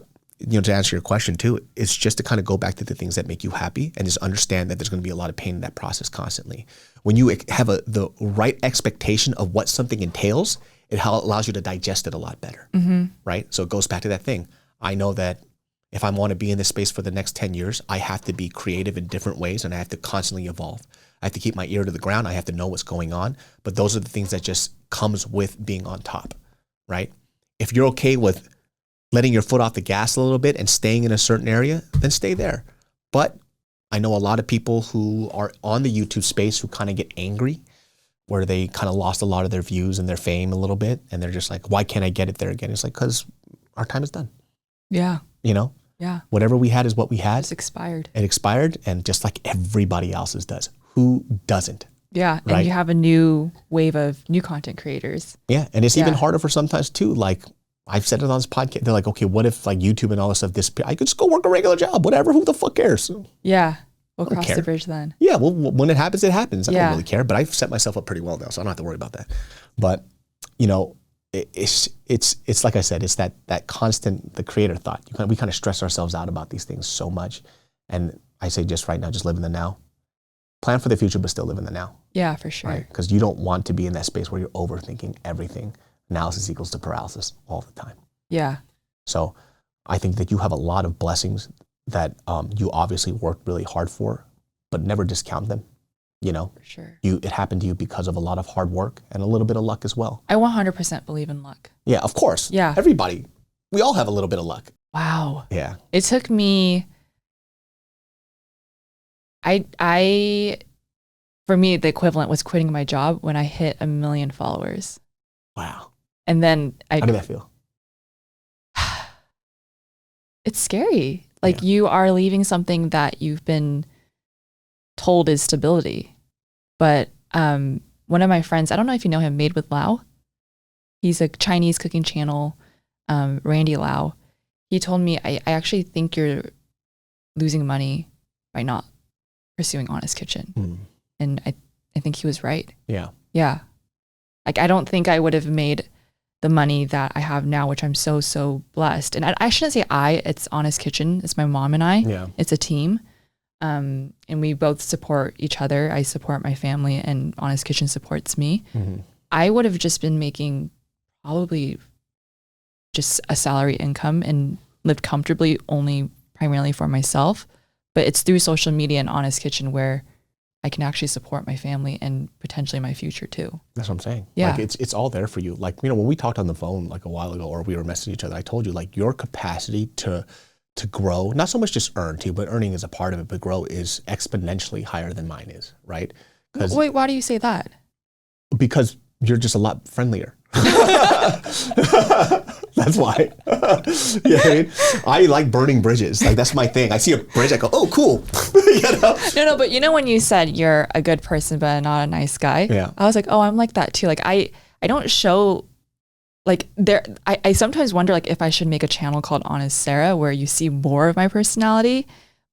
to answer your question too, it's just to kind of go back to the things that make you happy and just understand that there's going to be a lot of pain in that process constantly. When you have the right expectation of what something entails, it allows you to digest it a lot better, right? So it goes back to that thing. I know that if I want to be in this space for the next 10 years, I have to be creative in different ways, and I have to constantly evolve. I have to keep my ear to the ground. I have to know what's going on. But those are the things that just comes with being on top, right? If you're okay with letting your foot off the gas a little bit and staying in a certain area, then stay there. But I know a lot of people who are on the YouTube space who kind of get angry, where they kind of lost a lot of their views and their fame a little bit. And they're just like, why can't I get it there again? It's like, because our time is done. Yeah. Yeah. Whatever we had is what we had. It's expired. It expired. And just like everybody else's does. Who doesn't? Yeah. Right? And you have a new wave of new content creators. Yeah. And it's even harder for sometimes too. Like, I've said it on this podcast. They're like, okay, what if like YouTube and all this stuff disappear? I could just go work a regular job, whatever. Who the fuck cares? Yeah. We'll cross the bridge then. Yeah. Well, when it happens, it happens. I don't really care, but I've set myself up pretty well now, so I don't have to worry about that. But, it's like I said, it's that constant, the creator thought. We kind of stress ourselves out about these things so much. And I say just right now, just live in the now. Plan for the future, but still live in the now. Yeah, for sure. Right? Because you don't want to be in that space where you're overthinking everything. Analysis equals to paralysis all the time. Yeah. So I think that you have a lot of blessings that you obviously worked really hard for, but never discount them. For sure. It happened to you because of a lot of hard work and a little bit of luck as well. I 100% believe in luck. Yeah, of course. Yeah. Everybody, we all have a little bit of luck. Wow. Yeah. It took me, for me, the equivalent was quitting my job when I hit 1 million followers. Wow. And then how did that feel? It's scary. Like, you are leaving something that you've been told is stability. But one of my friends, I don't know if you know him, Made with Lau. He's a Chinese cooking channel, Randy Lau. He told me, I actually think you're losing money by not pursuing Honest Kitchen. And I think he was right. Yeah. Yeah. Like, I don't think I would have made the money that I have now, which I'm so blessed. And I shouldn't say it's Honest Kitchen. It's my mom and I. Yeah. It's a team. And we both support each other. I support my family and Honest Kitchen supports me. I would have just been making probably just a salary income and lived comfortably only primarily for myself. But it's through social media and Honest Kitchen where I can actually support my family and potentially my future too. That's what I'm saying. Yeah. Like it's all there for you. Like, when we talked on the phone like a while ago, or we were messaging each other, I told you like your capacity to grow, not so much just earn too, but earning is a part of it, but grow is exponentially higher than mine is, right? Wait, why do you say that? Because you're just a lot friendlier. That's why. You know what I mean? I like burning bridges. Like that's my thing. I see a bridge, I go, oh, cool. No, but when you said you're a good person but not a nice guy, yeah. I was like, oh, I'm like that too. Like I don't show like I sometimes wonder like if I should make a channel called Honest Sarah where you see more of my personality,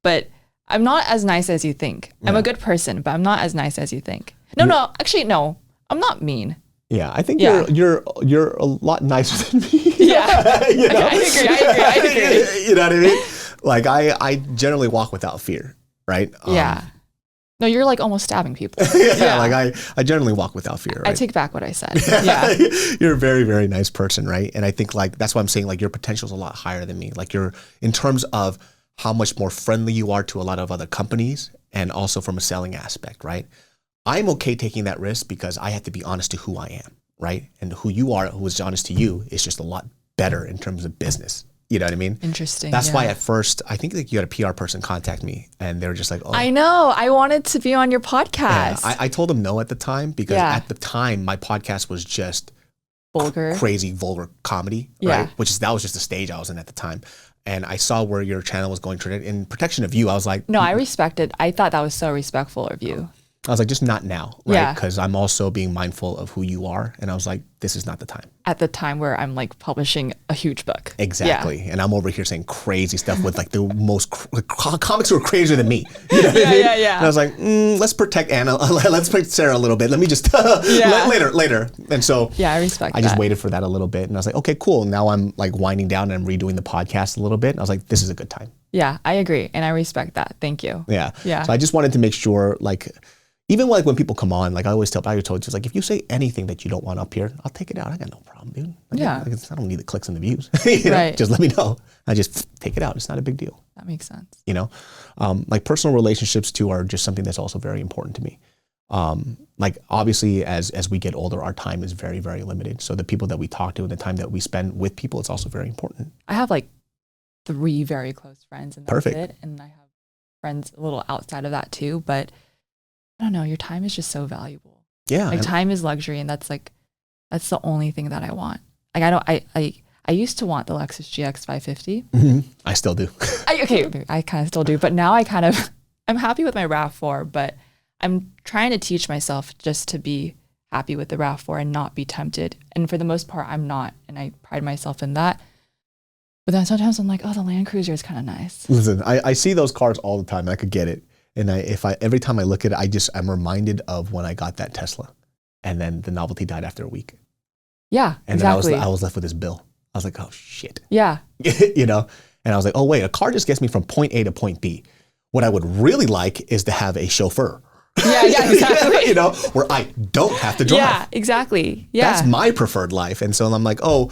but I'm not as nice as you think. Yeah. I'm a good person, but I'm not as nice as you think. No, actually, no, I'm not mean. Yeah, I think you're a lot nicer than me. Yeah, I agree. You know what I mean? Like I generally walk without fear, right? Yeah. No, you're like almost stabbing people. Yeah, like I generally walk without fear, right? I take back what I said. Yeah. You're a very, very nice person, right? And I think like that's why I'm saying like your potential is a lot higher than me. Like you're in terms of how much more friendly you are to a lot of other companies and also from a selling aspect, right? I'm okay taking that risk because I have to be honest to who I am, right? And who you are, who is honest to you is just a lot better in terms of business. You know what I mean? Interesting. That's why at first, I think like you had a PR person contact me and they were just like, oh. I know. I wanted to be on your podcast. Yeah, I told them no at the time because at the time my podcast was just vulgar, crazy, vulgar comedy, right? That was just the stage I was in at the time. And I saw where your channel was going to in protection of you. I was like, no, I respect it. I thought that was so respectful of you. I was like, just not now, right? Because I'm also being mindful of who you are. And I was like, this is not the time. At the time where I'm like publishing a huge book. Exactly. Yeah. And I'm over here saying crazy stuff with like the most comics who are crazier than me. You know what I mean? Yeah. And I was like, let's protect Anna. Let's protect Sarah a little bit. Let me just later. And so I respect that. I just waited for that a little bit. And I was like, okay, cool. Now I'm like winding down and I'm redoing the podcast a little bit. And I was like, this is a good time. Yeah, I agree. And I respect that. Thank you. Yeah. Yeah. So I just wanted to make sure like, even like when people come on, like I always tell, I told you, like if you say anything that you don't want up here, I'll take it out. I got no problem, dude. I don't need the clicks and the views. You know? Just let me know. I just take it out. It's not a big deal. That makes sense. You know, like personal relationships too are just something that's also very important to me. Like obviously as we get older, our time is very, very limited. So the people that we talk to and the time that we spend with people, it's also very important. I have like 3 very close friends and that's Perfect. it. And I have friends a little outside of that too, but I don't know, your time is just so valuable. Yeah. Like time is luxury and that's the only thing that I want. Like I used to want the Lexus GX 550. Mm-hmm. I still do. I kind of still do, but now I'm happy with my RAV4, but I'm trying to teach myself just to be happy with the RAV4 and not be tempted. And for the most part, I'm not, and I pride myself in that. But then sometimes I'm like, oh, the Land Cruiser is kind of nice. Listen, I see those cars all the time. And I could get it. And every time I look at it, I'm reminded of when I got that Tesla and then the novelty died after a week. Yeah, and exactly. then I was left with this bill. I was like, oh shit. Yeah. You know? And I was like, oh wait, a car just gets me from point A to point B. What I would really like is to have a chauffeur. Yeah, exactly. You know, where I don't have to drive. Yeah, exactly. Yeah. That's my preferred life. And so I'm like, oh,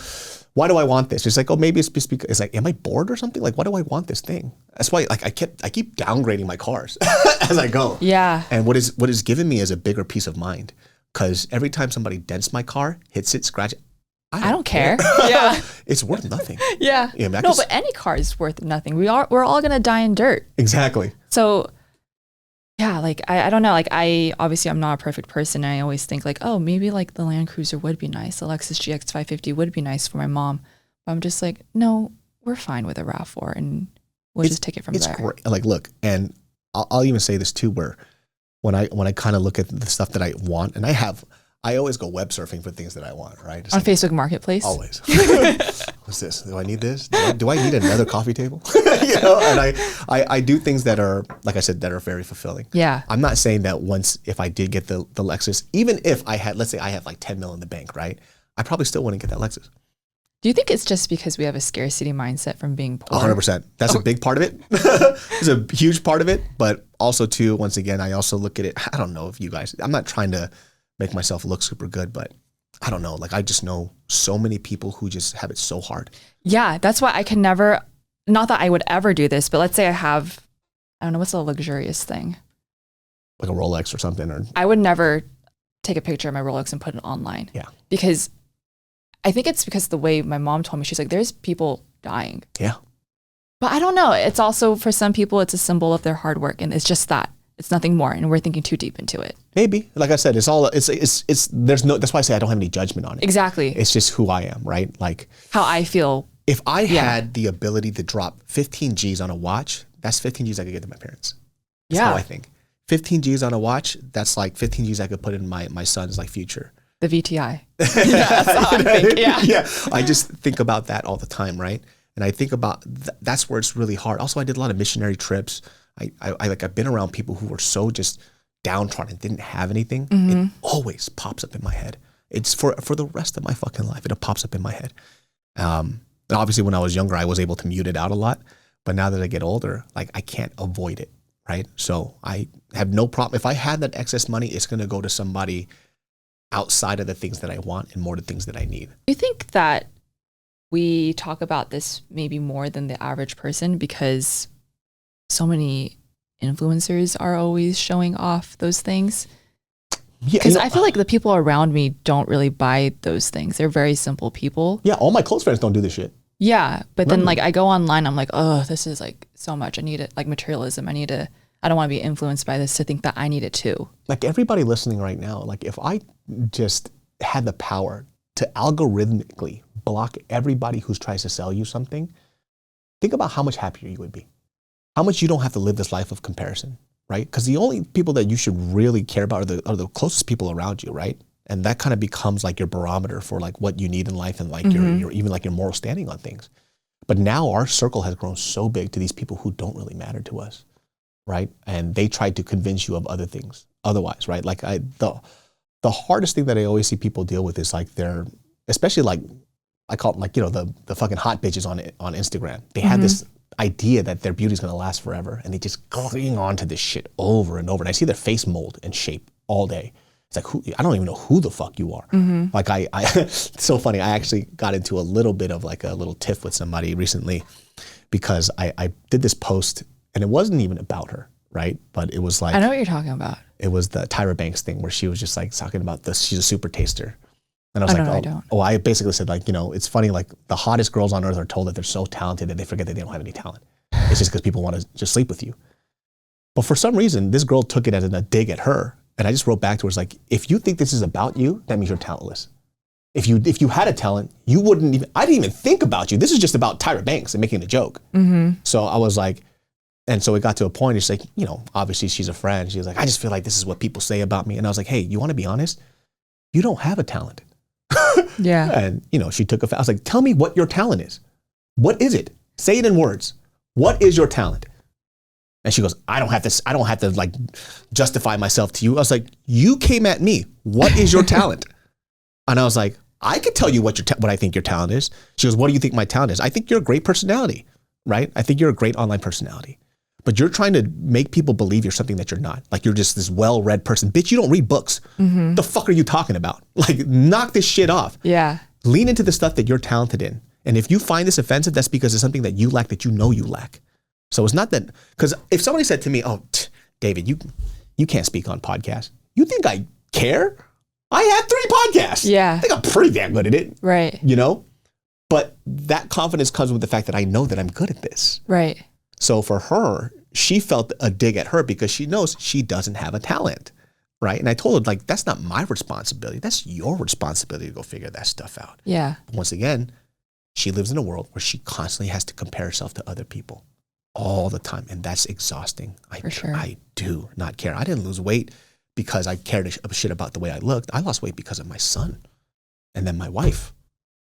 why do I want this? It's like, oh, maybe it's because it's like, am I bored or something? Like, why do I want this thing? That's why, like, I keep downgrading my cars as I go. Yeah. And what is given me is a bigger peace of mind, because every time somebody dents my car, hits it, scratch it, I don't care. Yeah. It's worth nothing. Yeah. But any car is worth nothing. We're all gonna die in dirt. Exactly. So. Yeah, like I don't know, like I'm not a perfect person. And I always think like, oh, maybe like the Land Cruiser would be nice. The Lexus GX 550 would be nice for my mom. But I'm just like, no, we're fine with a RAV4 and we'll just take it from there. It's great. Like, look, and I'll even say this too, where when I kind of look at the stuff that I want, and I always go web surfing for things that I want, right? On Facebook Marketplace? Always. What's this? Do I need this? Do I need another coffee table? You know, and I do things that are, like I said, that are very fulfilling. Yeah. I'm not saying that if I did get the Lexus, even if let's say I have like 10 mil in the bank, right? I probably still wouldn't get that Lexus. Do you think it's just because we have a scarcity mindset from being poor? 100%. That's a big part of it. It's a huge part of it. But also too, once again, I also look at it. I don't know if you guys, I'm not trying to make myself look super good, but I don't know. Like I just know so many people who just have it so hard. Yeah. That's why I can never, not that I would ever do this, but let's say I have, I don't know, what's a luxurious thing? Like a Rolex or something. Or I would never take a picture of my Rolex and put it online. Yeah. Because I think it's because the way my mom told me, she's like, there's people dying. Yeah. But I don't know. It's also, for some people, it's a symbol of their hard work. And it's just that. It's nothing more. And we're thinking too deep into it. Maybe. Like I said, there's no, that's why I say I don't have any judgment on it. Exactly. It's just who I am, right? Like how I feel. If I had the ability to drop 15 G's on a watch, that's 15 G's I could get to my parents. That's how I think. 15 G's on a watch, that's like 15 G's I could put in my son's like future. The VTI. Yeah, that's how I think. Yeah. Yeah. I just think about that all the time, right? And I think about that's where it's really hard. Also, I did a lot of missionary trips. I've been around people who were so just downtrodden, didn't have anything. It always pops up in my head. It's for the rest of my fucking life. It pops up in my head. And obviously, when I was younger, I was able to mute it out a lot. But now that I get older, like I can't avoid it, right? So I have no problem. If I had that excess money, it's going to go to somebody outside of the things that I want and more the things that I need. Do you think that we talk about this maybe more than the average person because so many influencers are always showing off those things? Yeah, because I feel like the people around me don't really buy those things. They're very simple people. Yeah, all my close friends don't do this shit. Yeah, but then like I go online, I'm like, oh, this is like so much. I need it, like materialism. I don't want to be influenced by this to think that I need it too. Like everybody listening right now, like if I just had the power to algorithmically block everybody who tries to sell you something, think about how much happier you would be. How much you don't have to live this life of comparison, right? Because the only people that you should really care about are the closest people around you, right? And that kind of becomes like your barometer for like what you need in life and like your even like your moral standing on things. But now our circle has grown so big to these people who don't really matter to us, right? And they tried to convince you of other things otherwise, right? Like the hardest thing that I always see people deal with is like especially like, I call it like, the fucking hot bitches on Instagram. They have this idea that their beauty is going to last forever. And they just cling on to this shit over and over. And I see their face mold and shape all day. It's like, I don't even know who the fuck you are. Like it's so funny. I actually got into a little bit of like a little tiff with somebody recently because I did this post and it wasn't even about her, right? But it was like, I know what you're talking about. It was the Tyra Banks thing where she was just like talking about this. She's a super taster. And I was I basically said like, it's funny, like the hottest girls on earth are told that they're so talented that they forget that they don't have any talent. It's just because people want to just sleep with you. But for some reason, this girl took it as a dig at her. And I just wrote back to her, like, if you think this is about you, that means you're talentless. If you had a talent, I didn't even think about you. This is just about Tyra Banks and making a joke. So I was like, and so it got to a point, it's like, obviously she's a friend. She was like, I just feel like this is what people say about me. And I was like, hey, you want to be honest? You don't have a talent. Yeah. And, she took I was like, tell me what your talent is. What is it? Say it in words. What is your talent? And she goes, I don't have to like justify myself to you. I was like, you came at me. What is your talent? And I was like, I could tell you what I think your talent is. She goes, what do you think my talent is? I think you're a great personality, right? I think you're a great online personality. But you're trying to make people believe you're something that you're not. Like you're just this well-read person. Bitch, you don't read books. The fuck are you talking about? Like knock this shit off. Yeah. Lean into the stuff that you're talented in. And if you find this offensive, that's because it's something that you lack that you know you lack. So it's not that, because if somebody said to me, oh, David, you can't speak on podcasts. You think I care? I have 3 podcasts. Yeah. I think I'm pretty damn good at it. Right. But that confidence comes with the fact that I know that I'm good at this. Right. So for her, she felt a dig at her because she knows she doesn't have a talent, right? And I told her, like, that's not my responsibility. That's your responsibility to go figure that stuff out. Yeah. Once again, she lives in a world where she constantly has to compare herself to other people all the time. And that's exhausting. For sure. I do not care. I didn't lose weight because I cared a shit about the way I looked. I lost weight because of my son and then my wife.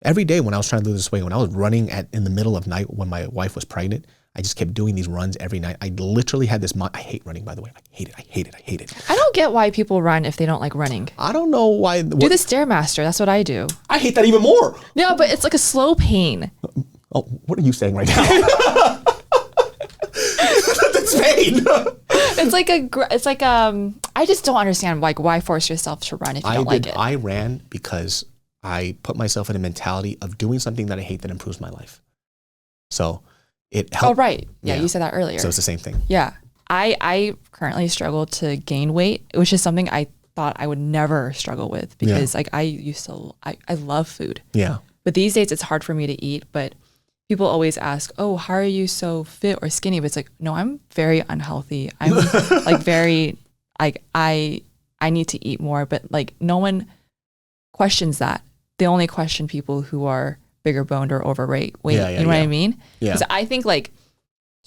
Every day when I was trying to lose this weight, when I was running in the middle of night when my wife was pregnant, I just kept doing these runs every night. I literally had this, I hate running, by the way. I hate it. I don't get why people run if they don't like running. I don't know why. Do the Stairmaster. That's what I do. I hate that even more. No, but it's like a slow pain. Oh, what are you saying right now? That's pain. I just don't understand like why force yourself to run if you don't like it. I ran because I put myself in a mentality of doing something that I hate that improves my life. So it helped. Oh, right. Yeah, you said that earlier. So it's the same thing. Yeah. I currently struggle to gain weight, which is something I thought I would never struggle with because like I love food. Yeah. But these days it's hard for me to eat. But people always ask, oh, how are you so fit or skinny? But it's like, no, I'm very unhealthy. I'm like very, like I need to eat more. But like no one questions that. They only question people who are bigger boned or overweight. You know what I mean? Yeah. Because I think like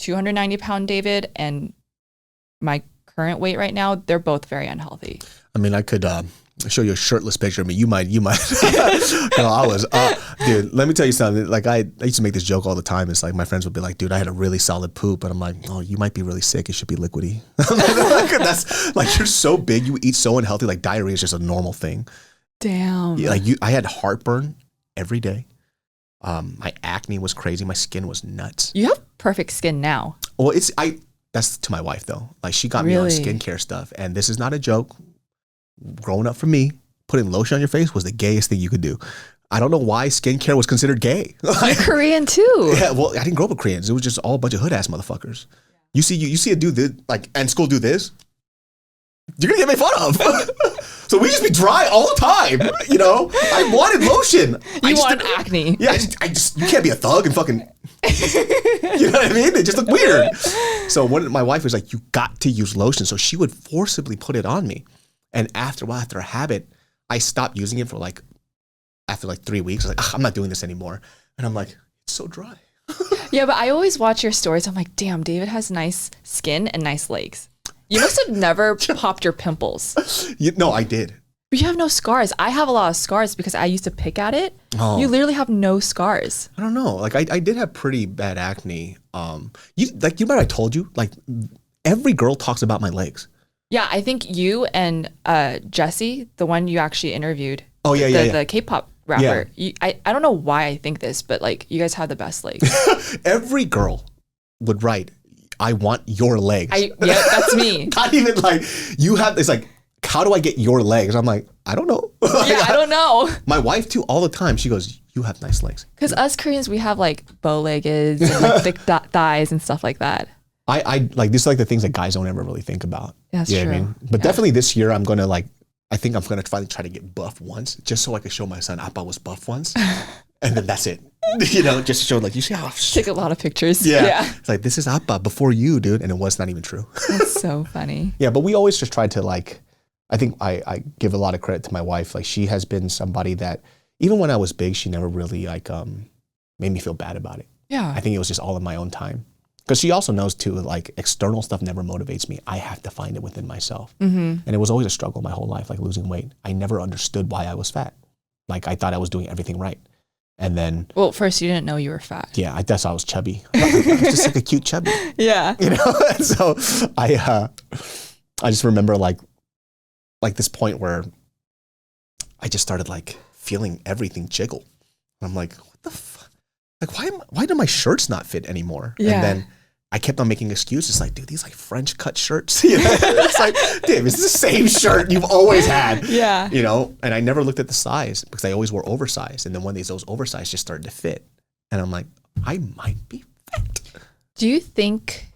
290-pound David and my current weight right now, they're both very unhealthy. I mean, I could show you a shirtless picture of me. You might. No, I was, dude, let me tell you something. Like I used to make this joke all the time. It's like my friends would be like, dude, I had a really solid poop. And I'm like, oh, you might be really sick. It should be liquidy. That's like, you're so big. You eat so unhealthy. Like diarrhea is just a normal thing. Damn. Yeah, I had heartburn every day. My acne was crazy. My skin was nuts. You have perfect skin now. Well, that's to my wife though. Like she got me on skincare stuff. And this is not a joke. Growing up for me, putting lotion on your face was the gayest thing you could do. I don't know why skincare was considered gay. You're Korean too. Yeah, well, I didn't grow up with Koreans. It was just all a bunch of hood ass motherfuckers. You see a dude that, like in school do this, you're gonna get made fun of. So we just be dry all the time, you know. I wanted lotion. You want acne? Yeah, I just you can't be a thug and fucking. You know what I mean? It just looked weird. So my wife was like, "You got to use lotion," so she would forcibly put it on me. And after a habit, I stopped using it after 3 weeks. I was like, I'm not doing this anymore. And I'm like, it's so dry. Yeah, but I always watch your stories. I'm like, damn, David has nice skin and nice legs. You must have never popped your pimples. No, I did. But you have no scars. I have a lot of scars because I used to pick at it. Oh. You literally have no scars. I don't know. Like I did have pretty bad acne. You remember I told you, like every girl talks about my legs. Yeah, I think you and Jesse, the one you actually interviewed. Oh yeah, the K-pop rapper. Yeah. I don't know why I think this, but like you guys have the best legs. Every girl would write, I want your legs. Yeah, that's me. Not even like you have. It's like, how do I get your legs? I'm like, I don't know. Yeah, I don't know. My wife too, all the time. She goes, you have nice legs. Because us Koreans, we have like bow-legged and like thick thighs and stuff like that. I like this is like the things that guys don't ever really think about. That's you know true. What I mean? But definitely this year I think I'm gonna finally try to get buff once, just so I can show my son Appa was buff once, and then that's it. You know, just to show like you see how take a lot of pictures. Yeah. It's like this is Appa before you, dude, and it was not even true. That's so funny. Yeah, but we always just tried to like. I think I give a lot of credit to my wife. Like she has been somebody that even when I was big, she never really like made me feel bad about it. Yeah. I think it was just all in my own time. Because she also knows too, like external stuff never motivates me. I have to find it within myself. Mm-hmm. And it was always a struggle my whole life, like losing weight. I never understood why I was fat. Like I thought I was doing everything right. And then... Well, first you didn't know you were fat. Yeah, I thought I was chubby. I was just like a cute chubby. Yeah. You know? So I just remember like this point where I just started like feeling everything jiggle. And I'm like, what the fuck? Like, why do my shirts not fit anymore? Yeah. And then I kept on making excuses like, dude, these like French cut shirts. You know? It's like, damn, it's the same shirt you've always had. Yeah. You know? And I never looked at the size because I always wore oversized. And then one of those oversized just started to fit. And I'm like, I might be fat. Do you think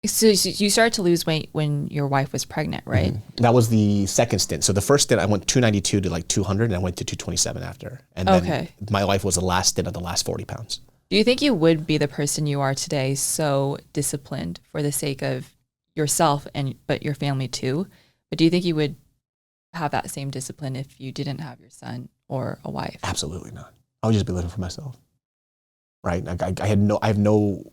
so you started to lose weight when your wife was pregnant, right? Mm-hmm. That was the second stint. So the first stint, I went 292 to like 200 and I went to 227 after. And then my wife was the last stint of the last 40 pounds. Do you think you would be the person you are today, so disciplined for the sake of yourself but your family too? But do you think you would have that same discipline if you didn't have your son or a wife? Absolutely not. I would just be living for myself, right? Like I have no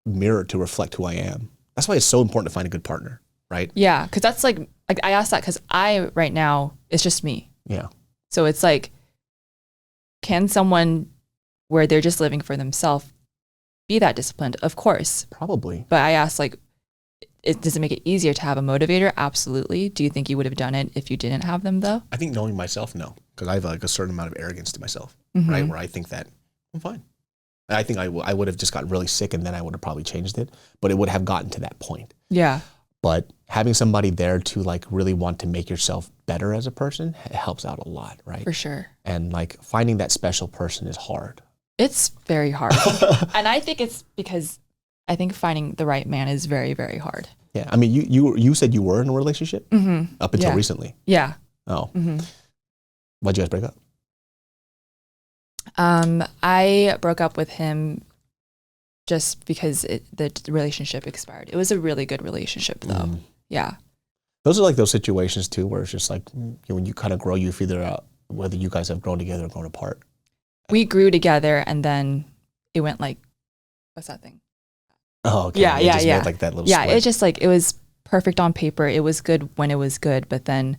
mirror to reflect who I am. That's why it's so important to find a good partner, right? Yeah, because that's like I asked that because right now it's just me. Yeah. So it's like, can someone where they're just living for themselves be that disciplined? Of course. Probably. But I asked, like, does it make it easier to have a motivator? Absolutely. Do you think you would have done it if you didn't have them, though? I think knowing myself, no. Because I have like a certain amount of arrogance to myself, right? Where I think that I'm fine. I think I would have just got really sick and then I would have probably changed it. But it would have gotten to that point. Yeah. But having somebody there to like really want to make yourself better as a person, it helps out a lot, right? For sure. And like finding that special person is hard. It's very hard. And I think it's because I think finding the right man is very, very hard. Yeah. I mean, you said you were in a relationship up until recently. Yeah. Oh. Why'd you guys break up? I broke up with him just because the relationship expired. It was a really good relationship, though. Yeah. Those are like those situations too, where it's just like when you kind of grow, you figure out whether you guys have grown together or grown apart. We grew together, and then it went like, what's that thing? Oh, okay. Yeah, Made like that little split. It's just like, it was perfect on paper. It was good when it was good, but then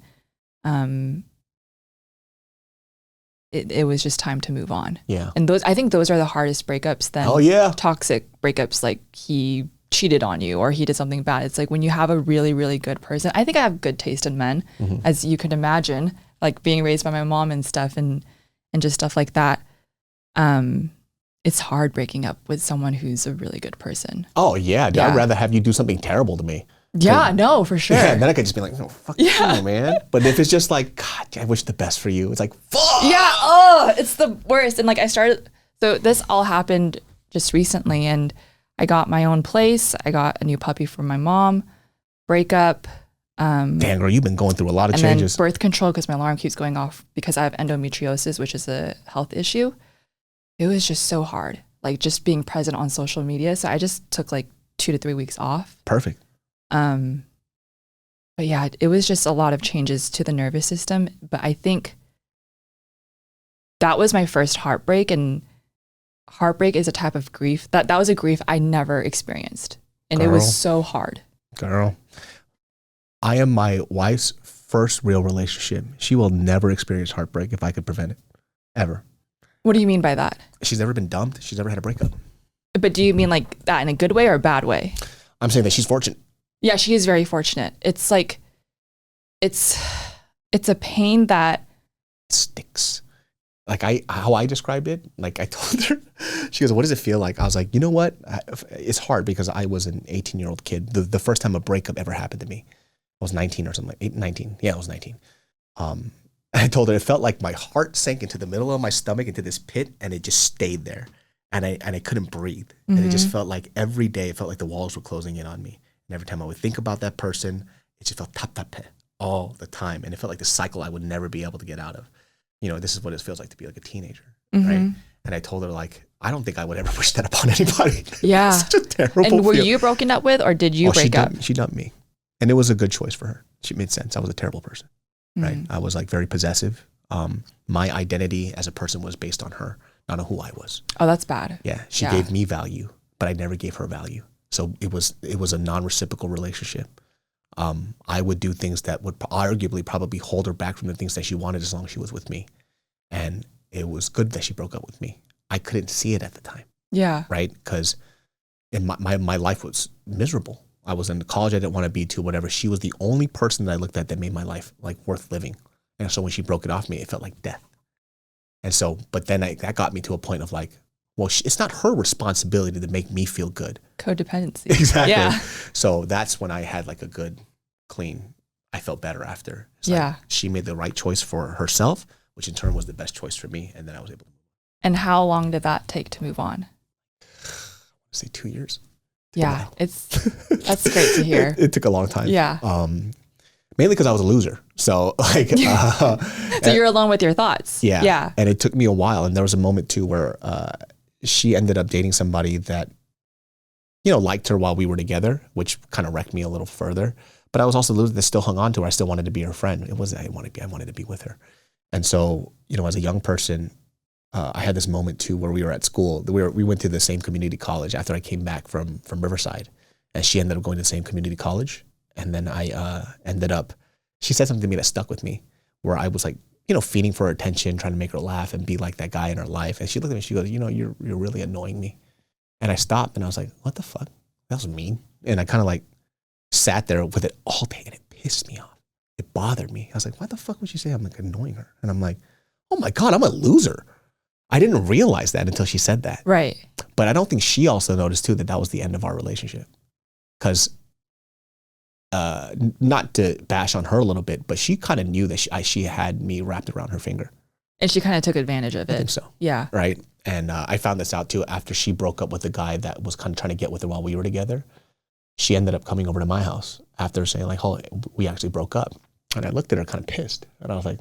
it was just time to move on. Yeah. And I think those are the hardest breakups than toxic breakups, like he cheated on you or he did something bad. It's like when you have a really, really good person. I think I have good taste in men, as you can imagine, like being raised by my mom and stuff and just stuff like that. It's hard breaking up with someone who's a really good person. Oh yeah. I'd rather have you do something terrible to me. Yeah, no, for sure. Yeah, then I could just be like, no, fuck you, man. But if it's just like, God, I wish the best for you. It's like, fuck. Yeah, it's the worst. And like so this all happened just recently, and I got my own place. I got a new puppy for my mom, breakup. Damn, girl, you've been going through a lot of changes. And then birth control because my alarm keeps going off because I have endometriosis, which is a health issue. It was just so hard, like just being present on social media. So I just took like 2 to 3 weeks off. Perfect. But yeah, it was just a lot of changes to the nervous system. But I think that was my first heartbreak, and heartbreak is a type of grief that was a grief I never experienced. And it was so hard. Girl, I am my wife's first real relationship. She will never experience heartbreak if I could prevent it, ever. What do you mean by that? She's never been dumped. She's never had a breakup. But do you mean like that in a good way or a bad way? I'm saying that she's fortunate. Yeah, she is very fortunate. It's like, it's a pain that sticks. Like how I described it, like I told her, she goes, what does it feel like? I was like, you know what? It's hard because I was an 18-year-old kid. The first time a breakup ever happened to me, I was 19 or something, like 19. Yeah, I was 19. I told her it felt like my heart sank into the middle of my stomach into this pit, and it just stayed there. And I couldn't breathe. And it just felt like every day, it felt like the walls were closing in on me. And every time I would think about that person, it just felt tap, tap, tap all the time. And it felt like the cycle I would never be able to get out of. You know, this is what it feels like to be like a teenager, right? And I told her, like, I don't think I would ever wish that upon anybody. Yeah. It's such a terrible And were feel. you broken up with, or did you break up? She dumped me. And it was a good choice for her. She made sense. I was a terrible person, right? I was like very possessive. My identity as a person was based on her, not on who I was. Oh, that's bad. Yeah. She gave me value, but I never gave her value. So it was a non-reciprocal relationship. I would do things that would arguably probably hold her back from the things that she wanted as long as she was with me. And it was good that she broke up with me. I couldn't see it at the time. Yeah. Right? Because my life was miserable. I was in college I didn't want to be to, whatever. She was the only person that I looked at that made my life like worth living. And so when she broke it off me, it felt like death. And so, but then that got me to a point of like, well, it's not her responsibility to make me feel good. Codependency. Exactly. Yeah. So that's when I had like a good, clean, I felt better after. It's like she made the right choice for herself, which in turn was the best choice for me. And then I was able to move on. And how long did that take to move on? I say 2 years. Yeah. That's great to hear. It took a long time. Yeah. Mainly because I was a loser. So like, so you're alone with your thoughts. Yeah. Yeah. And it took me a while. And there was a moment too where she ended up dating somebody that, you know, liked her while we were together, which kind of wrecked me a little further. But I was also a loser that still hung on to her. I still wanted to be her friend. It wasn't I wanted to be with her. And so, you know, as a young person, I had this moment too where we were at school. We went to the same community college after I came back from Riverside, and she ended up going to the same community college. And then I ended up, she said something to me that stuck with me, where I was like, you know, feeding for her attention, trying to make her laugh and be like that guy in her life. And she looked at me, she goes, you know, you're really annoying me. And I stopped and I was like, what the fuck? That was mean. And I kind of like sat there with it all day and it pissed me off. It bothered me. I was like, why the fuck would she say I'm like annoying her? And I'm like, oh my God, I'm a loser. I didn't realize that until she said that. Right. But I don't think she also noticed too that was the end of our relationship. Because not to bash on her a little bit, but she kind of knew that she had me wrapped around her finger. And she kind of took advantage of it. I think so. Yeah. Right. And I found this out too after she broke up with the guy that was kind of trying to get with her while we were together. She ended up coming over to my house after saying like, oh, we actually broke up. And I looked at her kind of pissed. And I was like,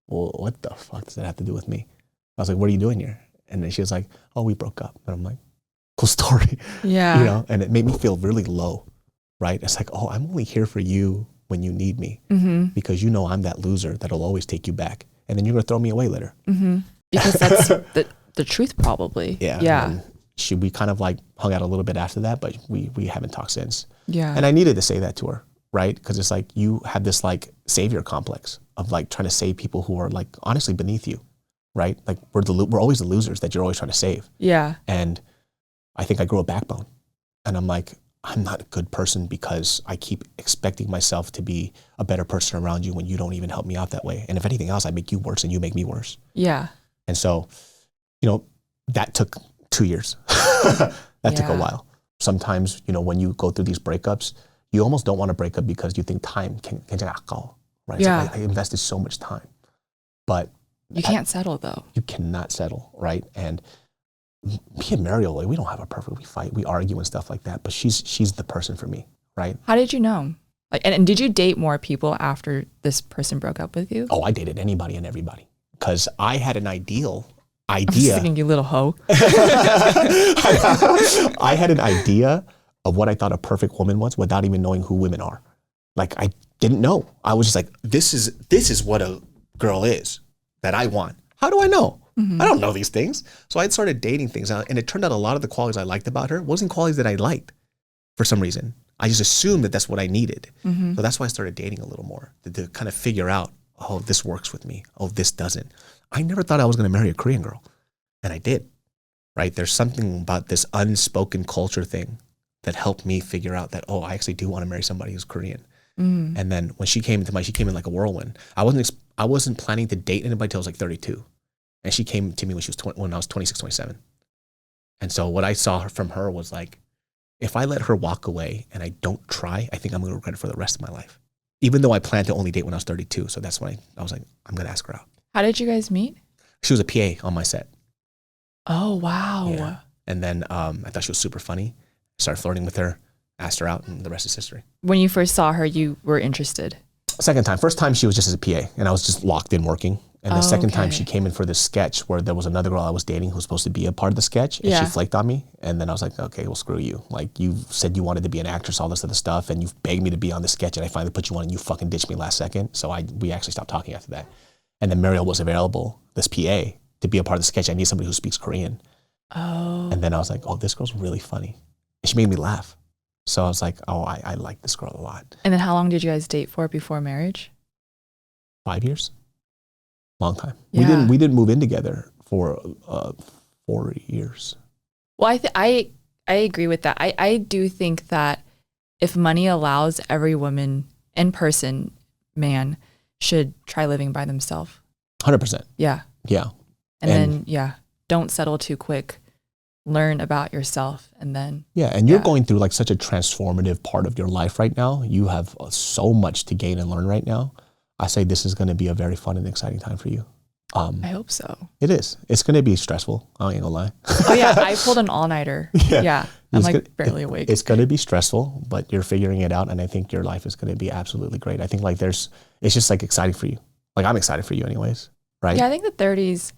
well, what the fuck does that have to do with me? I was like, what are you doing here? And then she was like, oh, we broke up. And I'm like, cool story. Yeah. You know, and it made me feel really low, right? It's like, oh, I'm only here for you when you need me because you know I'm that loser that'll always take you back. And then you're going to throw me away later. Because that's the truth probably. Yeah. Yeah. We kind of like hung out a little bit after that, but we haven't talked since. Yeah. And I needed to say that to her, right? Because it's like you have this like savior complex of like trying to save people who are like honestly beneath you, right? Like we're always the losers that you're always trying to save. Yeah. And I think I grew a backbone. And I'm like, I'm not a good person because I keep expecting myself to be a better person around you when you don't even help me out that way. And if anything else, I make you worse and you make me worse. Yeah. And so, you know, that took 2 years. That took a while. Sometimes, you know, when you go through these breakups, you almost don't want to break up because you think time can right? Yeah. Like I invested so much time, but you can't settle though. You cannot settle, right? And me and Mariel, we don't have a perfect, we fight, we argue and stuff like that, but she's the person for me, right? How did you know? Like, and did you date more people after this person broke up with you? Oh, I dated anybody and everybody because I had an idea. I'm just thinking, you little hoe. I had an idea of what I thought a perfect woman was without even knowing who women are. Like I didn't know. I was just like, this is what a girl is that I want. How do I know? I don't know these things. So I started dating things out and it turned out a lot of the qualities I liked about her wasn't qualities that I liked for some reason. I just assumed that that's what I needed. So that's why I started dating a little more to kind of figure out, oh, this works with me. Oh, this doesn't. I never thought I was going to marry a Korean girl. And I did, right? There's something about this unspoken culture thing that helped me figure out that, oh, I actually do want to marry somebody who's Korean. And then when she came in like a whirlwind. I wasn't planning to date anybody till I was like 32. And she came to me when I was 26, 27. And so what I saw from her was like, if I let her walk away and I don't try, I think I'm going to regret it for the rest of my life. Even though I planned to only date when I was 32. So that's when I was like, I'm going to ask her out. How did you guys meet? She was a PA on my set. Oh, wow. Yeah. And then I thought she was super funny. Started flirting with her, asked her out, and the rest is history. When you first saw her, you were interested? Second time. First time she was just as a PA and I was just locked in working. And the second time she came in for this sketch where there was another girl I was dating who was supposed to be a part of the sketch and she flaked on me. And then I was like, okay, well, screw you. Like you said you wanted to be an actress, all this other stuff, and you've begged me to be on the sketch and I finally put you on and you fucking ditched me last second. So we actually stopped talking after that. And then Mariel was available, this PA, to be a part of the sketch. I need somebody who speaks Korean. Oh. And then I was like, oh, this girl's really funny. And she made me laugh. So I was like, oh, I like this girl a lot. And then how long did you guys date for before marriage? 5 years. Long time. Yeah. We didn't move in together for 4 years. Well, I agree with that. I do think that if money allows, every woman and man should try living by themselves. 100%. Yeah. Yeah. And then, don't settle too quick. Learn about yourself and then. Yeah. And you're going through like such a transformative part of your life right now. You have so much to gain and learn right now. I say this is going to be a very fun and exciting time for you. I hope so. It is. It's going to be stressful. I ain't gonna lie. Oh yeah, I pulled an all-nighter. Yeah. I'm like barely awake. It's going to be stressful, but you're figuring it out. And I think your life is going to be absolutely great. I think like it's just like exciting for you. Like I'm excited for you anyways. Right. Yeah. I think the 30s,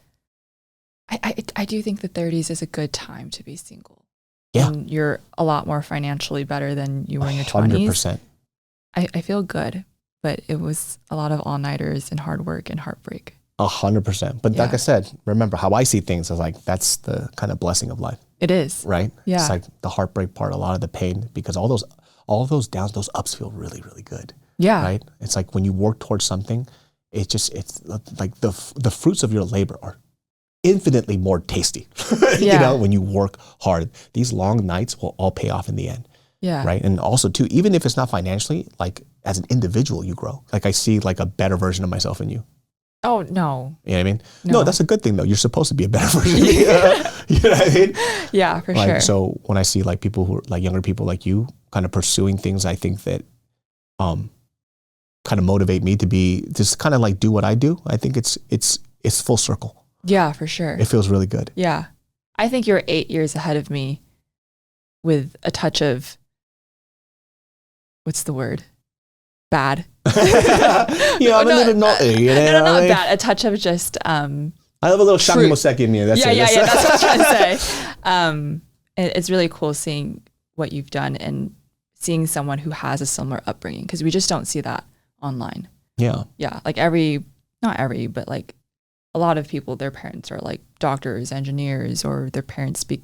I do think the 30s is a good time to be single. Yeah. And you're a lot more financially better than you were in your 20s. 20s. I feel good, but it was a lot of all-nighters and hard work and heartbreak. 100%. But like I said, remember how I see things is like, that's the kind of blessing of life. It is. Right? Yeah. It's like the heartbreak part, a lot of the pain, because all those downs, those ups feel really, really good. Yeah. Right? It's like when you work towards something, it's like the fruits of your labor are infinitely more tasty, you know, when you work hard. These long nights will all pay off in the end. Yeah. Right. And also too, even if it's not financially, like as an individual, you grow. Like I see like a better version of myself in you. Oh, no. You know what I mean? No, that's a good thing though. You're supposed to be a better version of me. You know what I mean? Yeah, for like, sure. So when I see like people who are like younger people like you kind of pursuing things, I think that kind of motivate me to be just kind of like do what I do. I think it's full circle. Yeah, for sure. It feels really good. Yeah. I think you're 8 years ahead of me with a touch of, what's the word? Bad. Yeah, I'm a little naughty. You know, no, not bad. A touch of just I have a little Shami Moseki in me. That's it. Yeah. That's what I was trying to say. It's really cool seeing what you've done and seeing someone who has a similar upbringing, because we just don't see that online. Yeah. Yeah. Like not every, but like a lot of people, their parents are like doctors, engineers, or their parents speak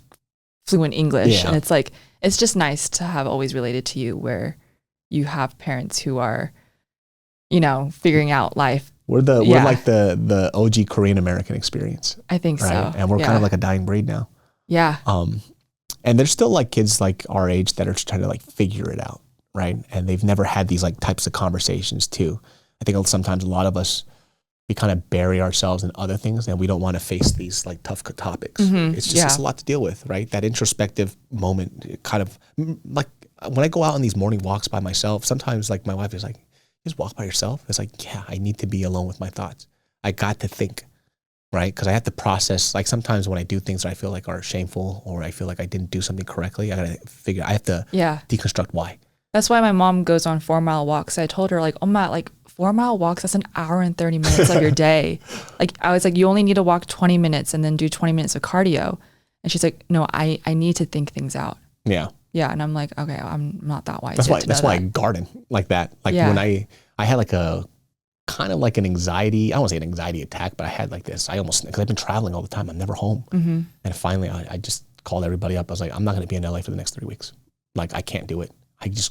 fluent English. Yeah. And it's like, it's just nice to have always related to you where you have parents who are, you know, figuring out life. We're like the OG Korean American experience. I think right? so. And we're kind of like a dying breed now. Yeah. And there's still like kids like our age that are trying to like figure it out, right? And they've never had these like types of conversations too. I think sometimes a lot of us, we kind of bury ourselves in other things and we don't want to face these like tough topics. Mm-hmm. It's just it's a lot to deal with, right? That introspective moment, it kind of like when I go out on these morning walks by myself, sometimes like my wife is like, just walk by yourself. It's like, yeah, I need to be alone with my thoughts. I got to think, right? Because I have to process, like sometimes when I do things that I feel like are shameful or I feel like I didn't do something correctly, I have to deconstruct why. That's why my mom goes on 4 mile walks. I told her like, oh my, like 4 mile walks, that's an hour and 30 minutes of your day. Like I was like, you only need to walk 20 minutes and then do 20 minutes of cardio. And she's like, no, I need to think things out. Yeah. Yeah. And I'm like, okay, I'm not that wise. That's why I garden like that. Like when I had like a kind of like an anxiety, I don't want to say an anxiety attack, but I had like this, because I've been traveling all the time. I'm never home. Mm-hmm. And finally I just called everybody up. I was like, I'm not going to be in LA for the next 3 weeks. Like I can't do it.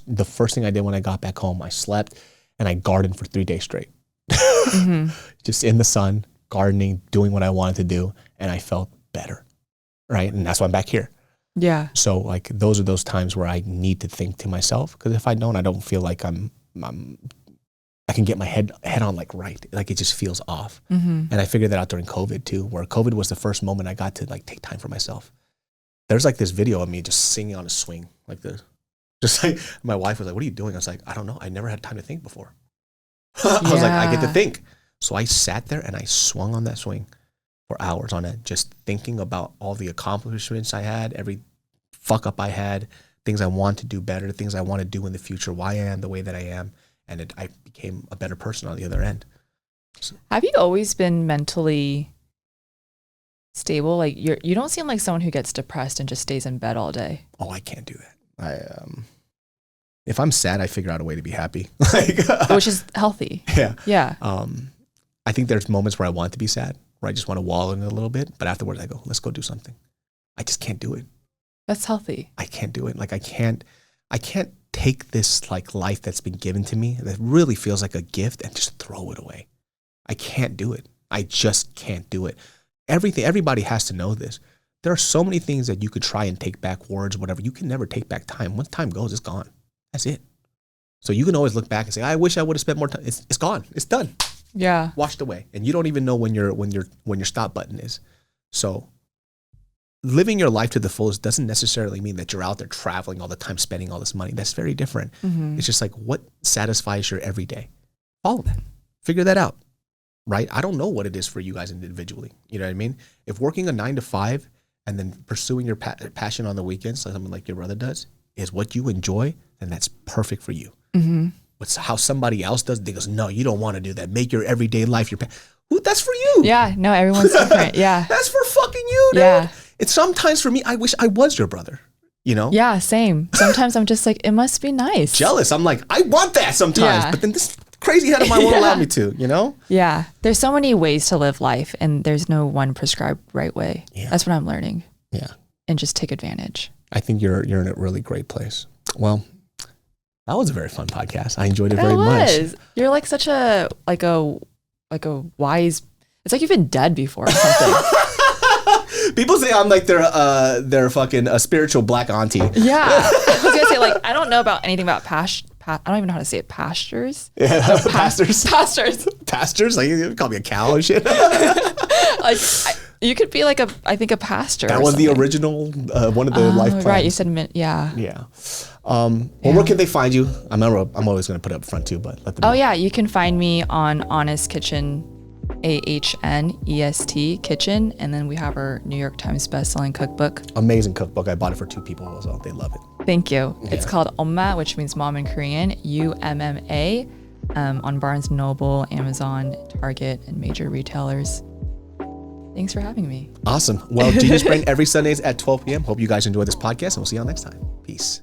The first thing I did when I got back home, I slept and I gardened for 3 days straight. Mm-hmm. Just in the sun, gardening, doing what I wanted to do. And I felt better. Right. And that's why I'm back here. Yeah. So like those are those times where I need to think to myself, because if I don't feel like I can get my head on like right. Like it just feels off. Mm-hmm. And I figured that out during COVID too, where COVID was the first moment I got to like take time for myself. There's like this video of me just singing on a swing like this. Just like my wife was like, what are you doing? I was like, I don't know. I never had time to think before. I was like, I get to think. So I sat there and I swung on that swing for hours on end, just thinking about all the accomplishments I had, every fuck up I had, things I want to do better, things I want to do in the future, why I am the way that I am. And I became a better person on the other end. So. Have you always been mentally stable? Like you don't seem like someone who gets depressed and just stays in bed all day. Oh, I can't do that. If I'm sad, I figure out a way to be happy. Which is healthy. Yeah. Yeah. I think there's moments where I want to be sad, where I just want to wallow in it a little bit, but afterwards I go, let's go do something. I just can't do it. That's healthy. I can't do it. Like I can't take this like life that's been given to me that really feels like a gift and just throw it away. I can't do it. I just can't do it. Everybody has to know this. There are so many things that you could try and take back, words, whatever. You can never take back time. Once time goes, it's gone. That's it. So you can always look back and say, I wish I would have spent more time. It's gone. It's done. Yeah. Washed away. And you don't even know when your stop button is. So living your life to the fullest doesn't necessarily mean that you're out there traveling all the time, spending all this money. That's very different. Mm-hmm. It's just like, what satisfies your everyday? Follow that. Figure that out. Right? I don't know what it is for you guys individually. You know what I mean? If working a 9 to 5 and then pursuing your passion on the weekends, like something like your brother does, is what you enjoy, then that's perfect for you. Mm-hmm. What's how somebody else does? They goes, no, you don't want to do that. Make your everyday life your that's for you. Yeah, no, everyone's different. Yeah. That's for fucking you, dude. Yeah. It's sometimes for me, I wish I was your brother, you know? Yeah, same. Sometimes I'm just like, it must be nice. Jealous. I'm like, I want that sometimes, but then this crazy head of mine won't allow me to, you know? Yeah. There's so many ways to live life and there's no one prescribed right way. Yeah. That's what I'm learning. Yeah. And just take advantage. I think you're in a really great place. Well, that was a very fun podcast. I enjoyed it very much. You're like such a wise, it's like you've been dead before or something. People say I'm like their fucking a spiritual black auntie. Yeah. I was gonna say, like, I don't know about anything about I don't even know how to say it. Pastures? Yeah, pastors. Pastors. Pastors? Like, you call me a cow and shit. Like, you could be like I think a pastor. That was the original, one of the life plans. Right, you said, yeah. Yeah. Well, where can they find you? I'm always going to put it up front too, but let them know. Oh, yeah, you can find me on AhnestKitchen, AHNEST Kitchen, and then we have our New York Times bestselling cookbook. Amazing cookbook. I bought it for 2 people, so they love it. Thank you. Yeah. It's called Omma, which means mom in Korean, UMMA, on Barnes & Noble, Amazon, Target, and major retailers. Thanks for having me. Awesome. Well, Genius Brain every Sundays at 12 p.m. Hope you guys enjoy this podcast, and we'll see y'all next time. Peace.